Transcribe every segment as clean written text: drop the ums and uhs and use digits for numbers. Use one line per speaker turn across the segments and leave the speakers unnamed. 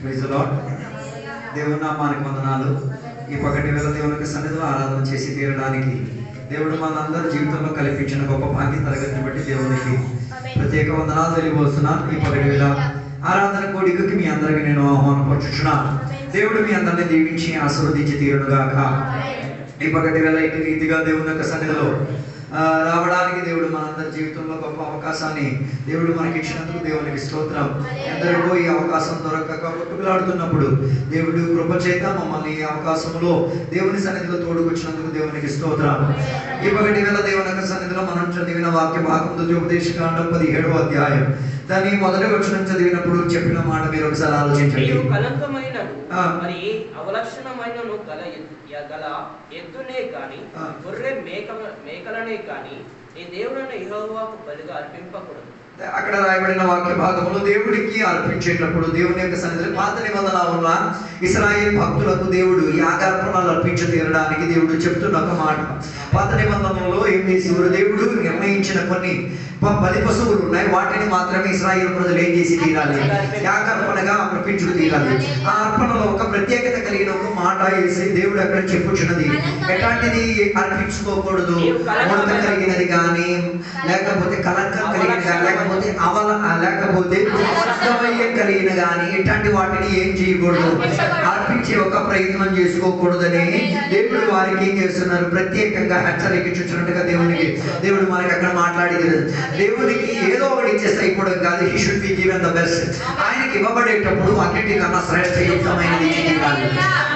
Praise the lord. దేవుని నామానికి వందనాలు. ఈ పగటి వేళ దేవునికి సన్నిధిలో ఆరాధన చేసి తీరడానికి దేవుడు మనందరి జీవితంలో కల్పించిన గొప్ప భాగ్యం తరగతిని బట్టి దేవునికి ప్రత్యేక వందనాలు తెలియబోతున్నాను. ఈ పగటి వేళ ఆరాధన కోడికకి మీ అందరికీ నేను ఆహ్వానపరుచుచున్నాను. దేవుడు మీ అందరిని దీవించి ఆశీర్వదించి తీరునుగాక. ఈ పగటి వేళ ఇటు రీతిగా దేవుని యొక్క సన్నిధిలో రావడానికి దేవుడు మనందరి జీవితంలో గొప్ప అవకాశాన్ని దేవుడు మనకి ఇచ్చినందుకు దేవునికి స్తోత్రం. ఎందరికో ఈ అవకాశం దొరకక కొట్టుకులాడుతున్నప్పుడు దేవుడు కృపచేత మమ్మల్ని ఈ అవకాశంలో దేవుని సన్నిధిలో తోడుకొచ్చినందుకు దేవునికి స్తోత్రం. ఈ పగటి వేళ దేవుని యొక్క సన్నిధిలో మనం చదివిన వాక్య భాగం ద్వితీయోపదేశకాండం 17వ అధ్యాయం దాని మొదటి వచనం చదివినప్పుడు చెప్పిన మాట మీరు ఒకసారి ఆలోచించండి.
మరి అవలక్షణమైనను గల ఎద్దునే గాని గొర్రె మేకలనే గాని నీ దేవుడైన యెహోవాకు బలిగా అర్పింపకూడదు.
అక్కడ రాయబడిన వాక్య భాగంలో దేవుడికి అర్పించేటప్పుడు దేవుని యొక్క సన్నిధిలో పాత నిబంధనలో ఉన్న ఇశ్రాయేల్ భక్తులకు దేవుడు యాగార్పణలు అర్పించి తీరడానికి దేవుడు చెప్తున్న ఒక మాట. పాత నిబంధనలో ఏం చేసేవారు? దేవుడు నిర్ణయించిన కొన్ని బలి పశువులు ఉన్నాయి, వాటిని మాత్రమే ఇశ్రాయేల్ ప్రజలు ఏం చేసి తీరాలి? యాగార్పణగా అర్పించుకు తీరాలి. ఆ అర్పణలో ఒక ప్రత్యేకత కలిగిన ఒక మాట వేసి దేవుడు అక్కడ చెప్పుచున్నది. ఎట్లాంటిది అర్పించుకోకూడదు? ముడత కలిగినది కానీ, లేకపోతే కలంకం కలిగినది కానీ, లేకపోతే లేకపోతే అస్తమయం కలిగిన కానీ ఇట్లాంటి వాటిని ఏం చేయకూడదు, అర్పించే ఒక ప్రయత్నం చేసుకోకూడదని దేవుడు వారికి ఏం చేస్తున్నారు? ప్రత్యేకంగా హెచ్చరికించున్నట్టుగా దేవుడు మనకి అక్కడ మాట్లాడేది. దేవునికి ఏదో ఒకటి ఇచ్చేస్తే అయిపోవడం కాదు. He should be given the best. ఆయనకి ఇవ్వబడేటప్పుడు అన్నిటికన్నా శ్రేష్టయుక్తమైనది ఇవ్వాలి.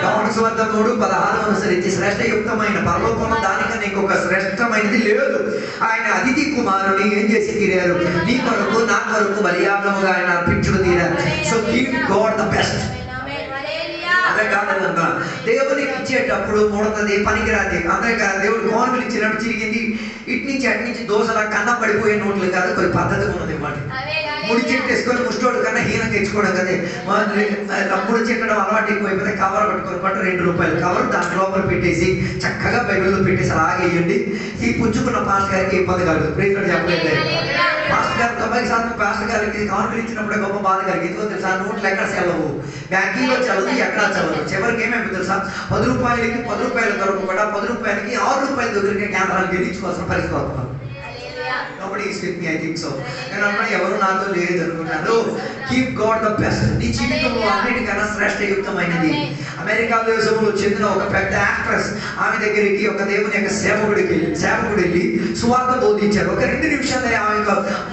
యోహాను సువార్త 3:16 అనుసరించి శ్రేష్టయుక్తమైన పరలోకంలో దానికన్నా ఇంకొక శ్రేష్టమైనది లేదు. ఆయన అతిథి కుమారుని ఏం చేసి తీరారు? నీ కొరకు నా కొరకు బలియాగముగా ఆయన అర్పించుకు తీరారు. So give God the best. అదే కాదన్నా దేవునికి ఇచ్చేటప్పుడు ముడతది, పనికిరాది. అంతేకాదు దేవుడు కోనులు ఇచ్చినప్పుడు చిరిగింది ఇటు నుంచి అటు నుంచి దోశలా కన్నా పడిపోయే నోట్లు కాదు, కొన్ని పద్ధతి ఉన్నది అన్నమాట. ముడి చెట్టు వేసుకొని ముష్టోడు కన్నా హీనంగా ఇచ్చుకోవడం కదే. ముడి చెట్టడం అలవాటు ఎక్కువైపోతే కవర్ పట్టుకొని పట్టు ₹2 కవర్ దాని లోపల పెట్టేసి చక్కగా బైబిల్లో పెట్టేసి అలాగేయండి. ఈ పుచ్చుకున్న పాస్టర్ గారికి ఇబ్బంది కాదు. ప్రేక్షకుడు చెప్పలేదు. పాస్టర్ గారు 90% పాస్టర్ గారికి కవర్లు ఇచ్చినప్పుడే గొప్ప బాధ కలిగి తెలుసా? నోట్లు ఎక్కడ సెలవు, బ్యాంకింగ్లో చదవదు, ఎక్కడా చదవదు. చివరికి ఏమేమి తెలుసా? ₹10కి ₹10 దొరకు కూడా ₹10కి ₹6 దగ్గరికి కేంద్రాలు గెలించుకోవాల్సిన పరిస్థితి వస్తున్నారు. ఎవరు నాతో లేదు అనుకున్నారు. Keep God the best. నీ జీవితంలో అన్నిటికన్నా శ్రేష్టయుక్తమైనది. అమెరికా దేశంలో చెందిన ఒక పెద్ద యాక్ట్రెస్ ఆమె దగ్గరికి ఒక దేవుని యొక్క సేవకుడు వెళ్ళి సువార్త బోధించారు. ఒక 2 నిమిషాలు ఆమె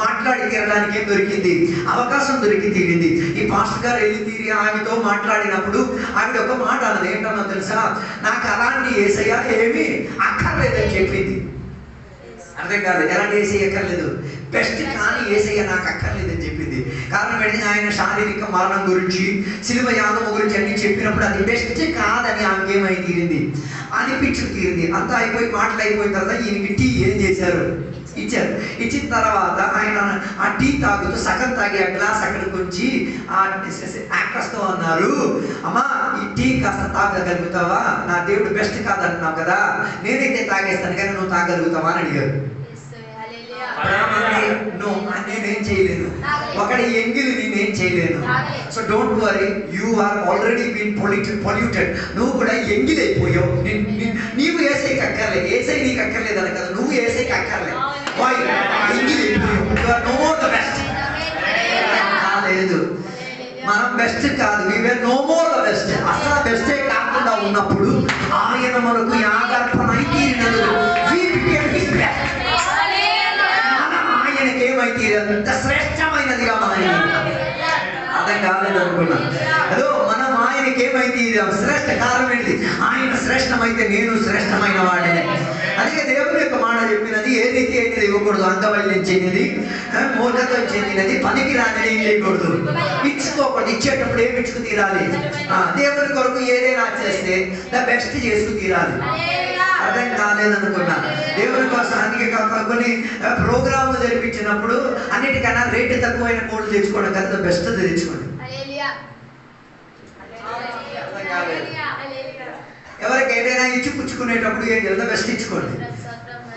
మాట్లాడి తీరడానికి ఏం దొరికింది? అవకాశం దొరికి తీరింది. ఈ పాస్టర్ గారు వెళ్ళి తీరి ఆమెతో మాట్లాడినప్పుడు ఆవిడ ఒక మాట అన్నది. ఏంటన్నా తెలుసా? నాకు అలాంటి యేసయ్య ఏమీ అక్కర్లేదని చెప్పింది. అర్థం కాదు. ఎలాంటి ఏసయ్య అక్కర్లేదు, బెస్ట్ కానీ ఏసయ్య నాకు అక్కర్లేదని చెప్పింది. కారణం ఏంటి? ఆయన శారీరక మరణం గురించి, శిలువ యాగము గురించి అన్ని చెప్పినప్పుడు అది బెస్ట్ కాదని ఆమెకి ఏమై తీరింది? అనిపించు తీరింది. అంతా అయిపోయి మాటలు అయిపోయిన తర్వాత ఈయనకి టీ ఏం చేశారు? ఇచ్చారు. ఇచ్చిన తర్వాత ఆయన ఆ టీ తాగుతూ సగం తాగి ఆ గ్లాస్ అక్కడికి వచ్చి ఆ యాక్ట్రెస్తో అన్నారు, అమ్మా ఈ టీ కాస్త తాగగలుగుతావా? నా దేవుడు బెస్ట్ కాదంటున్నావు కదా, నేనైతే తాగేస్తాను కానీ నువ్వు తాగలుగుతావా అని అడిగారు. నేనేం చేయలేను, ఒకటి ఎంగిలి నేనేం చేయలేను. So don't worry, you are already been polluted. నువ్వు కూడా ఎంగిలి అయిపోయావు. నీవు ఏసైకి అక్కర్లేదు, ఏసై నీకు అక్కర్లేదు అని కదా, నువ్వు ఏసైకి అక్కర్లేదు. లేదు, మనం బెస్ట్ కాదు. No more the best. అసలు బెస్టే కాకుండా ఉన్నప్పుడు ఆయన మనకు యాగార్పణ తీరినందుకు ఆయనకి ఏమైతే అంత శ్రేష్టమైనదిగా మనం అర్థం కాలేదు అనుకున్నా. అదో మనం ఆయనకి ఏమైతే శ్రేష్ట కారణం ఏంటి? ఆయన శ్రేష్టమైతే నేను శ్రేష్టమైన వాడిని. అందుకే దేవుని యొక్క మాట చెప్పినది, ఏ రీతి అయితే ఇవ్వకూడదు, అంగవైల్యం చెందినది, మూర్ఖత్వం చెందినది, పనికి రానిది ఏం చేయకూడదు, ఇచ్చుకోకూడదు. ఇచ్చేటప్పుడు ఏమి ఇచ్చుకు తీరాలి? దేవుని కొరకు ఏదైనా చేస్తే ద బెస్ట్ చేసుకు తీరాలి. అర్థం కాలేదనుకున్నా. దేవుని కోసం అందుకే కొన్ని ప్రోగ్రాములు జరిపించినప్పుడు అన్నిటికన్నా రేటు తక్కువైన కోళ్ళు తెచ్చుకోవడం కదా, బెస్ట్ తెచ్చుకోండి. ఎవరికి ఏదైనా ఇచ్చి పుచ్చుకునేటప్పుడు ఏం చేయాలి? బెస్ట్ ఇచ్చుకోండి.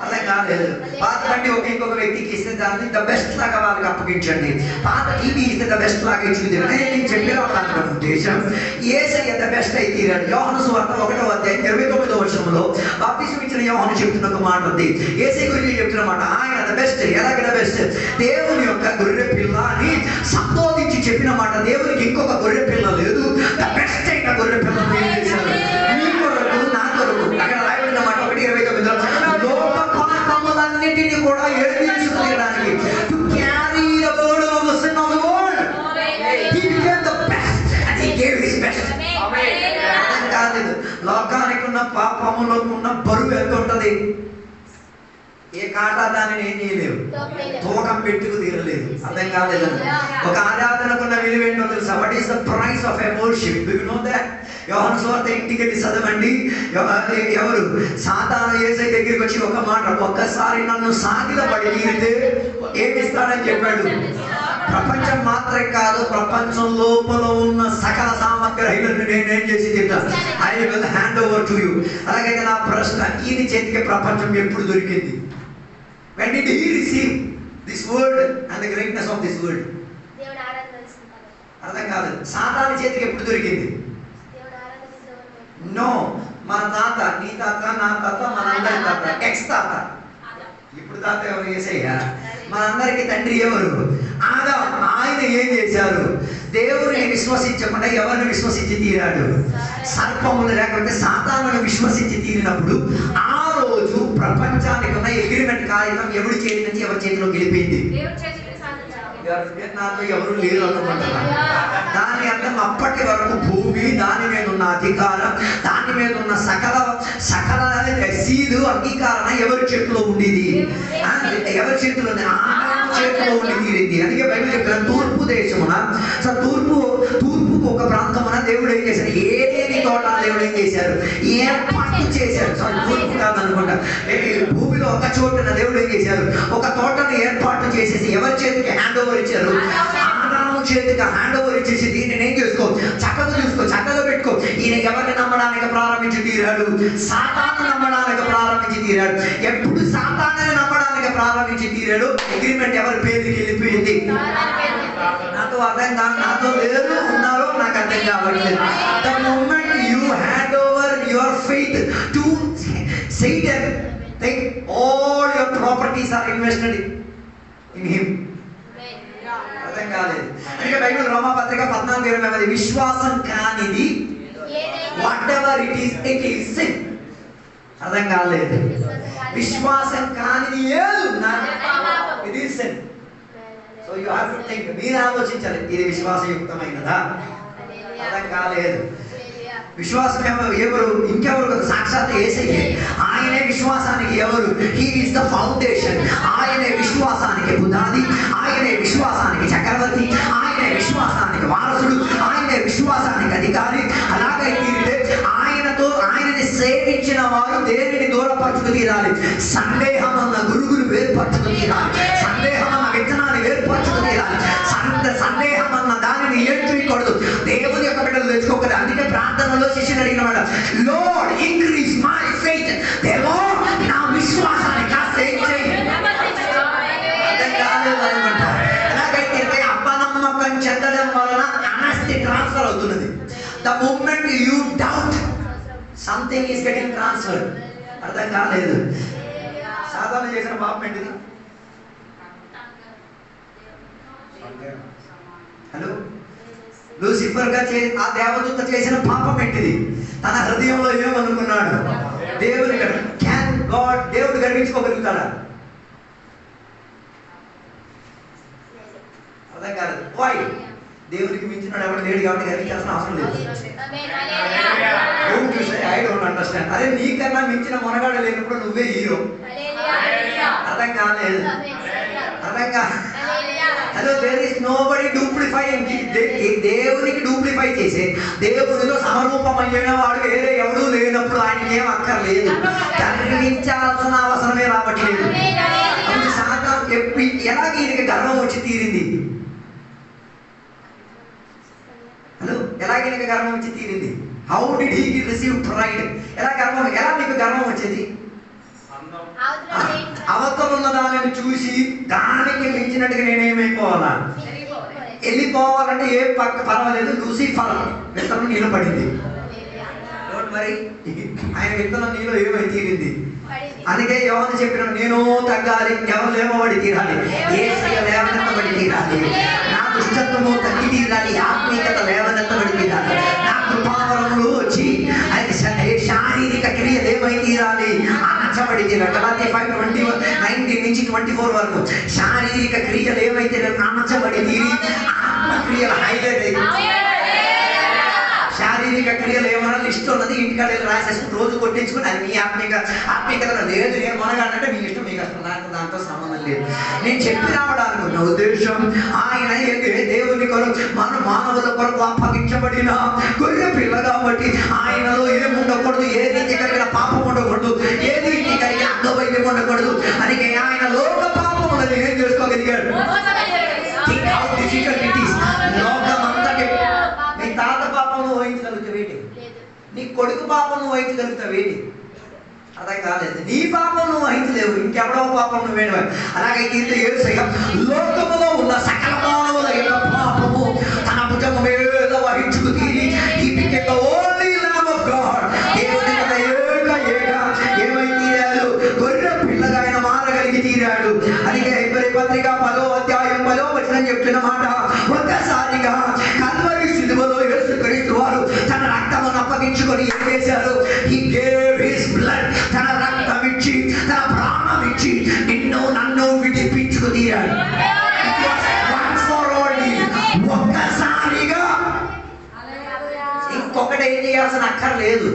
అలా కాలేదు. పాత బండి ఇంకొక వ్యక్తికి ఇస్తే దాన్ని ద బెస్ట్ లాగా వాళ్ళకి అప్పగించండి. పాత టీవీ ఇస్తే ద బెస్ట్ లాగా ఇచ్చుకుంది. నేను చెప్పే వాళ్ళు అనుకోండి ఉద్దేశం యేసయ్య ద బెస్ట్ అయి తీరాడు. యోహాను సువార్త 1వ అధ్యాయం 29వ వచనంలో బాప్తిస్మం ఇచ్చిన యోహాను చెప్తున్న ఒక మాట ఉంది. యేసయ్య గురించి చెప్తున్న మాట, ఆయన ద బెస్ట్. ఎలాగ ద బెస్ట్? దేవుని యొక్క గొర్రె పిల్ల అని సంబోధించి చెప్పిన మాట. దేవునికి ఇంకొక గొర్రె పిల్ల లేదు, ద బెస్ట్ అయిన గొర్రె పిల్లను ఏం చేశారు? నీ కొరకు, నా కొరకు. అక్కడ రాయబడిన మాట 1:29లో లోక పాపములన్నిటిని కూడా ఏర్పరచుకోవడానికి to carry the burden of the sin of the world. He became the best and he gave his best. అర్థం కాలేదు. లోకానికి ఉన్న పాపములకు ఉన్న బరువు ఎంత ఉంటుంది? ఏ కాటా దానిని ఏం చేయలేవు, తూకం పెట్టుకు తీరలేదు. అర్థం కాలేదండి. ఒక ఆరాధనకున్న విలువ ఏంటో తెలుసా? What is the price of a worship? Do you know that? యోహాను సువార్త ఇంటికి వెళ్ళి చదవండి. ఎవరు సాతాను యేసయ్య దగ్గరికి వచ్చి ఒక మాట, ఒక్కసారి నన్ను సాగిలపడి తీరితే ఏమిస్తాడని చెప్పాడు. ప్రపంచం మాత్రమే కాదు, ప్రపంచం లోపల ఉన్న సకల సామగ్రిలను నేనేం చేసి తింటాను. I will hand over to you. అలాగైతే నా ప్రశ్న, ఈయన చేతికి ప్రపంచం ఎప్పుడు దొరికింది? When did he receive this word and the greatness of this word? అర్థం కాదు. సాతాను చేతికి ఎప్పుడు దొరికింది? నో. మన తాత, నీ తాత, నా తాత, మనందరి తాత, ఎక్స్ తాత. ఇప్పుడు తాత ఎవరు? యేసయ్య. మనందరికి తండ్రి ఎవరు? ఆదాం. ఆయన ఏం చేశారు? దేవుని విశ్వసించకుండా ఎవరిని విశ్వసించి తీరాడు? సర్పములు లేకపోతే సాతానును విశ్వసించి తీరినప్పుడు ఆ రోజు ప్రపంచానికి ఉన్న అగ్రిమెంట్ కాగితం ఎవరి చేతి నుంచి ఎవరి చేతిలో గెలిపోయింది? నాతో ఎవరు లేరు అనుకుంటున్నారు. దాని అర్థం అప్పటి వరకు భూమి, దాని మీద ఉన్న అధికారం, దాని మీద ఉన్న సకల సీలు అంగీకారం ఎవరి చేతిలో ఉండేది? ఎవరి చేతిలో? ఆదాము చేతిలో ఉండి తీరింది. అందుకే బైబిల్ చెప్పిన తూర్పు దేశమున, తూర్పుకు ఒక ప్రాంతమున దేవుడు ఏం చేశారు? ఏదేని తోట దేవుడు ఏం చేశారు? ఏర్పాటు చేశారు. తూర్పు కాదనుకుంటా, భూమిలో ఒక చోటున దేవుడు ఏం చేశారు? ఒక తోటను ఏర్పాటు చేసేసి ఎవరి చేతికి హ్యాండ్ ఓవర్ ఇచ్చారు? ఆదాము చేతికి హ్యాండ్ ఓవర్ ఇచ్చేసి దీన్ని ఏం చేసుకో, చక్కగా చూసుకో, చక్కగా పెట్టుకో. ఈయన ఎవరిని నమ్మడానికి ప్రారంభించి తీరాడు? సాతాను నమ్మడానికి ప్రారంభించి తీరాడు. ఎప్పుడు సాతానుని నమ్మడానికి ప్రారంభించి తీరాడు, అగ్రిమెంట్ ఎవరి పేరుకి వెళ్ళిపోయింది? నాతో అర్థం కాదు. నాతో లేరు, ఉన్నారో నాకు అర్థం కావట్లేదు. The moment you hand over your faith to Satan, think all your properties are invested in him. అర్థం కాలేదు. అందుకే బైబిల్ రోమాపత్రిక 14:20 విశ్వాసం కానిది what ever it is sin. అర్థం కాలేదు. విశ్వాసం కానిది ఏదున్నా ఇది sin. So you have to think. మీరు ఆలోచించాలి, ఇది విశ్వాసయుక్తమైనదా? అర్థం కాలేదు. విశ్వాసం ఎవరు? ఇంకెవరు? సాక్షాత్ యేసయ్యే. ఆయనే విశ్వాసానికి ఎవరు? He is the foundation. ఆయనే విశ్వాసానికి పునాది, ఆయనే విశ్వాసానికి చక్రవర్తి, ఆయనే విశ్వాసానికి వారసుడు, ఆయనే విశ్వాసానికి అధికారి. అలాగైతే ఆయనని సేవించిన వారు దేనిని దూరపరచుకు తీరాలి? సందేహం అన్న గురుగులు వేర్పరచుకు తీరాలి. సందేహం అన్న విత్తనాన్ని వేర్పరచుకు తీరాలి. సందేహం అన్న దానిని ఏడ్చుకోకూడదు. దేవుని యొక్క బిడ్డలు తెచ్చుకోకూడదు. అందుకే ప్రార్థనలో శిష్యుని అడిగిన వాడు, లార్డ్ ఇంక్రీజ్ మై ఫెయిత్. దేవా నా విశ్వాసాన్ని కాస్త చేయి. అర్థం కాలేదు అనమాట. ఎలాగైతే అపనమ్మకం చెందడం వలన అనస్తి ట్రాన్స్ఫర్ అవుతున్నది. The moment you doubt, something is getting transfer. అర్థం కాలేదు. సాధారణ చేసిన పాపం ఏంటిది? హలో, లూసిఫర్ గా ఆ దేవదూత చేసిన పాపం ఏంటిది? తన హృదయంలో ఏమనుకున్నాడు? దేవుని దేవుడు గర్వించుకోగలుగుతాడా? అర్థం కాదు. వై? దేవునికి మించినాడు ఎవరు లేడు కాబట్టి గర్వించాల్సిన అవసరం లేదు. I don't understand. అరే నీకన్నా మించిన మొనగాడు లేనప్పుడు నువ్వే హీరో. అర్థం కాలేదు. అర్థం కాదు. Hello, there is nobody duplifying. దేవునికి డూప్లిఫై చేసే, దేవునిలో సమరూపమయ్యిన వాడు వేరే ఎవడూ లేనప్పుడు ఆయనకి ఏం అక్కర్లేదు. గర్వించాల్సిన అవసరమే రావట్లేదు. ఎలాగ ఈయనకి గర్వం వచ్చి తీరింది? హలో, ఎలాగ ఈయనకి గర్వం వచ్చి తీరింది? How did he receive pride? ఎలా నీకు గర్వం వచ్చేది? అవతల ఉన్న దానిని చూసి దానికి మించినట్టుగా నేనేమైపోవాలా? వెళ్ళిపోవాలంటే ఏ పక్క పర్వాలేదు, లూసిఫర్ విత్తనం నీళ్ళు పడింది. మరి ఆయన విత్తనం నీళ్ళు ఏమై తీరింది. అందుకే యోహాను చెప్పినాడు, నేను తగ్గాలి, ఎవరు లేవబడి తీరాలి, యేసయ్య లేవనెత్తబడి తీరాలి, నా దుష్టత్వము తగ్గి తీరాలి, ఆత్మీయత లేవనెత్తబడి తీరాలి, నా కృపావరములు వచ్చి అది శారీరక క్రియలు ఏమై తీరాలి, అనచబడి తీరాలి. గలాతీయ 5:19 నుంచి 24 వరకు శారీరక క్రియలు ఏమైతే అనచబడి తీరి ఆత్మక్రియలు హైలైట్ అయింది. శారీరక క్రియలు ఏమన్నా లిస్ట్ ఉన్నది, ఇంటికాడ రాసేసుకుని రోజు కొట్టించుకుని అది మీ ఆత్మీయత లేదు. నేను కొనగానంటే మీ ఇష్టం, మీకు అసలు నాకు దాంతో సంబంధం లేదు. నేను చెప్పి రావడానికి ఉద్దేశం, ఆయన దేవుని కొరకు మన మానవుల కొరకు అప్పగించబడిన గొర్రె పిల్ల కాబట్టి ఆయనలో ఏమి ఉండకూడదు, ఏ రీతి కలిగిన పాపం ఉండకూడదు, ఏ రీతి కలిగిన అంగవైద్యం ఉండకూడదు. అందుకే ఆయన లోక పాపం ఉన్నది ఏం చేసుకోగలిగాడు. లోకమంతటి నీ తాత పాపం నువ్వు వహించగలుగుతావేటి, నీ కొడుకు పాపం నువ్వు వహించగలుగుతావేటి, అదే కాలేదు. నీ పాపం నువ్వు వహించలేవు, ఇంకెవడో పాపం నువ్వేను. అలాగైతే యేసయ్య లోకములో ఉన్న సకల మానవుల యొక్క పాపము తన భుజము మీద వహించుకు తీరి he became the only Lamb of God. దేవుని యొక్క ఏమై తీరాడు, గొర్రె పిల్లగా ఆయన మారగలిగి తీరాడు. అందుకే హెబ్రీ పత్రిక 10వ అధ్యాయం 10వ వచనం చెప్తున్న మాట, ఒక్కసారిగా కల్వరి శిలువలో యేసుక్రీస్తు వారు తన రక్తమును అప్పగించుకొని ఏం చేశారు, he gave his blood, తన రక్తం ఇచ్చి తన ప్రాణం ఇచ్చి నిన్ను నన్ను విడిపించుకు తీరాడు. ఒక్కసారిగా ఇంకొకటి ఏం చేయాల్సిన అక్కర్లేదు,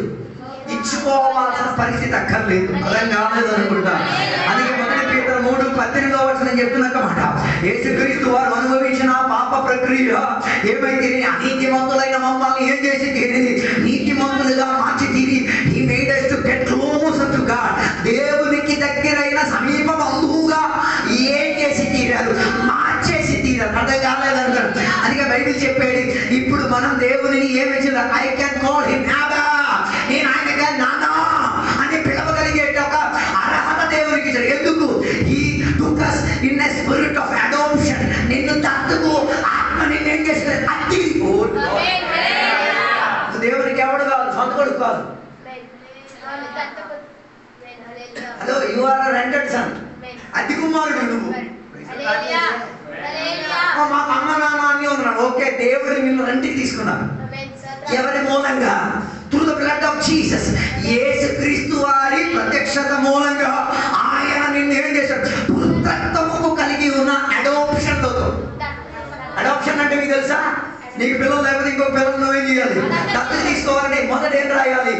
ఇచ్చుకోవాల్సిన పరిస్థితి అక్కర్లేదు. అర్థం కాలేదు అనుకుంటా. అందుకే 1 పేతురు 3:18 వచనం చెప్తున్న మాట, యేసుక్రీస్తు వారు అనుభవించిన పాప ప్రక్రియ ఏమైతే అనీతిమంతులైన మమ్మల్ని ఏం చేసి తీరింది, నీతిమంతులుగా మార్చి తీరి he made us to get closer to God. దేవునికి దగ్గరైన సమీప బంధువుగా ఏం చేసి తీరారు, మార్చేసి తీరారు. అర్థం కాలేదు అనుకుంటారు. అందుకే బైబిల్ చెప్పేది, ఇప్పుడు మనం దేవుని ఏమి చేయాలి, ఐ కెన్ కాల్ హిమ్ అబ్బా, నేను ఆయనగా నాన్న అని పిలవగలిగేట ఒక అర్హత దేవునికి ఇచ్చాడు. ఎందుకు? He took us in a spirit of adoption. నిన్ను దత్తుకు ఆత్మ నిన్ను ఏం చేస్తుంది, అట్టి దేవునికి ఎవడు కాదు, సొంత కొడుకు కాదు. అదో యు ఆర్ రెంటెడ్ సన్, అతి కుమారుడు నువ్వు. మాకు అమ్మ నాన్న అని ఉన్నాడు, ఓకే. దేవుడు నిన్ను రెంటికి తీసుకున్నాడు. ఎవరి మూలంగా? Through the blood of Jesus. యేసుక్రీస్తు వారి ప్రత్యక్షత మూలంగా ఆయన నిన్ను ఏం చేశాడు, పుత్రత్వము కలిగి ఉన్న అడాప్షన్ లోతో. అడాప్షన్ అంటే మీకు తెలుసా, నీకు పిల్లలు లేకపోతే ఇంకో పిల్లలు నువ్వేం చేయాలి, దత్తత తీసుకోవాలంటే మొదట ఏం రాయాలి,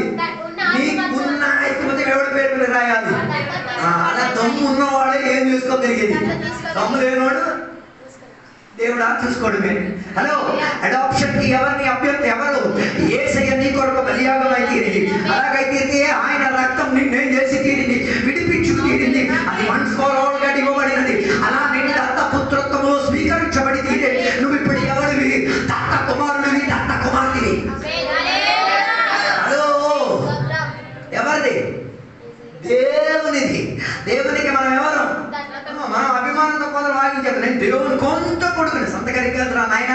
నీకున్న ఐక్యమతి ఎవరి పేరు మీద రాయాలి. అలా దమ్ము ఉన్నవాడే ఏం చూసుకోగలిగేది, దమ్ము లేనివాడు దేవుడా చూసుకోవడమే. హలో, అడాప్షన్ కి ఎవరిని అభ్యర్థి ఎవరు? యేసయ్య నీ కొరకు బలియాగం అయి తీరింది. అలాగైతే ఆయన రక్తం నిన్నేం చేసి తీరింది, విడిపించుకు తీరింది. అది వన్స్ ఫర్ ఆల్ గా ఇవ్వబడినది. అలా నిన్ను దత్త పుత్రత్వములో స్వీకరించబడి తీరే. నువ్వు ఇప్పుడు ఎవరివి? దత్త కుమారుడివి, దత్త కుమార్తెవి. హలో, ఎవరిది? దేవునిది. దేవునికి మనం ఎవరు? మనం అభిమానంతో కొందరు వాగించారు, నేను దేవుని కొంత కొడుకుని సంతకానికి వెళ్తున్నా నాయన,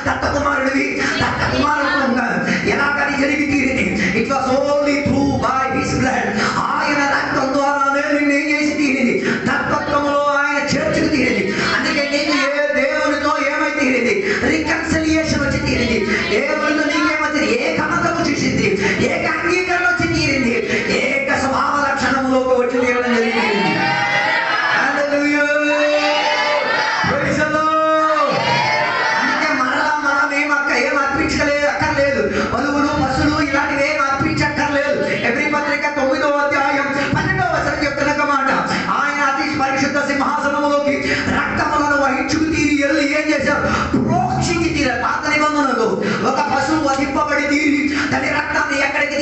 దత్త కుమారుడివి, దత్త కుమారుడు ఎలాగని జరిగి తీరింది. It was only through by his blood. ఆయన రక్తం ద్వారానే నిన్ను ఏం చేసి తీరింది, దత్తత్వములో ఆయన చేర్చుకు తీరింది. అందుకే నీకు ఏ దేవునితో ఏమై తీరింది, రికన్సిలియేషన్ వచ్చి తీరింది. దేవునితో నీకేమొచ్చింది, ఏకమతము చూసింది, ఏక అంగీకరణ వచ్చి తీరింది, ఏక స్వభావ లక్షణములోకి వచ్చి తీరడం జరిగింది. అక్కర్లేదు, పలువులు పశువులు ఇలాంటివి ఏం అర్పించక్కర్లేదు. ఎబ్రీ పత్రిక 9వ అధ్యాయం 12వ వచనం చెప్తున్న మాట, ఆయన అతి పరిశుద్ధ సింహాసనములోకి రక్తములను వహించుకు తీరి వెళ్ళి ఏం చేశారు, ప్రోక్షించి తీరారు. పాత నిబంధనలు ఒక పశువు వధింపబడి తీరి దాని రక్తాన్ని ఎక్కడికి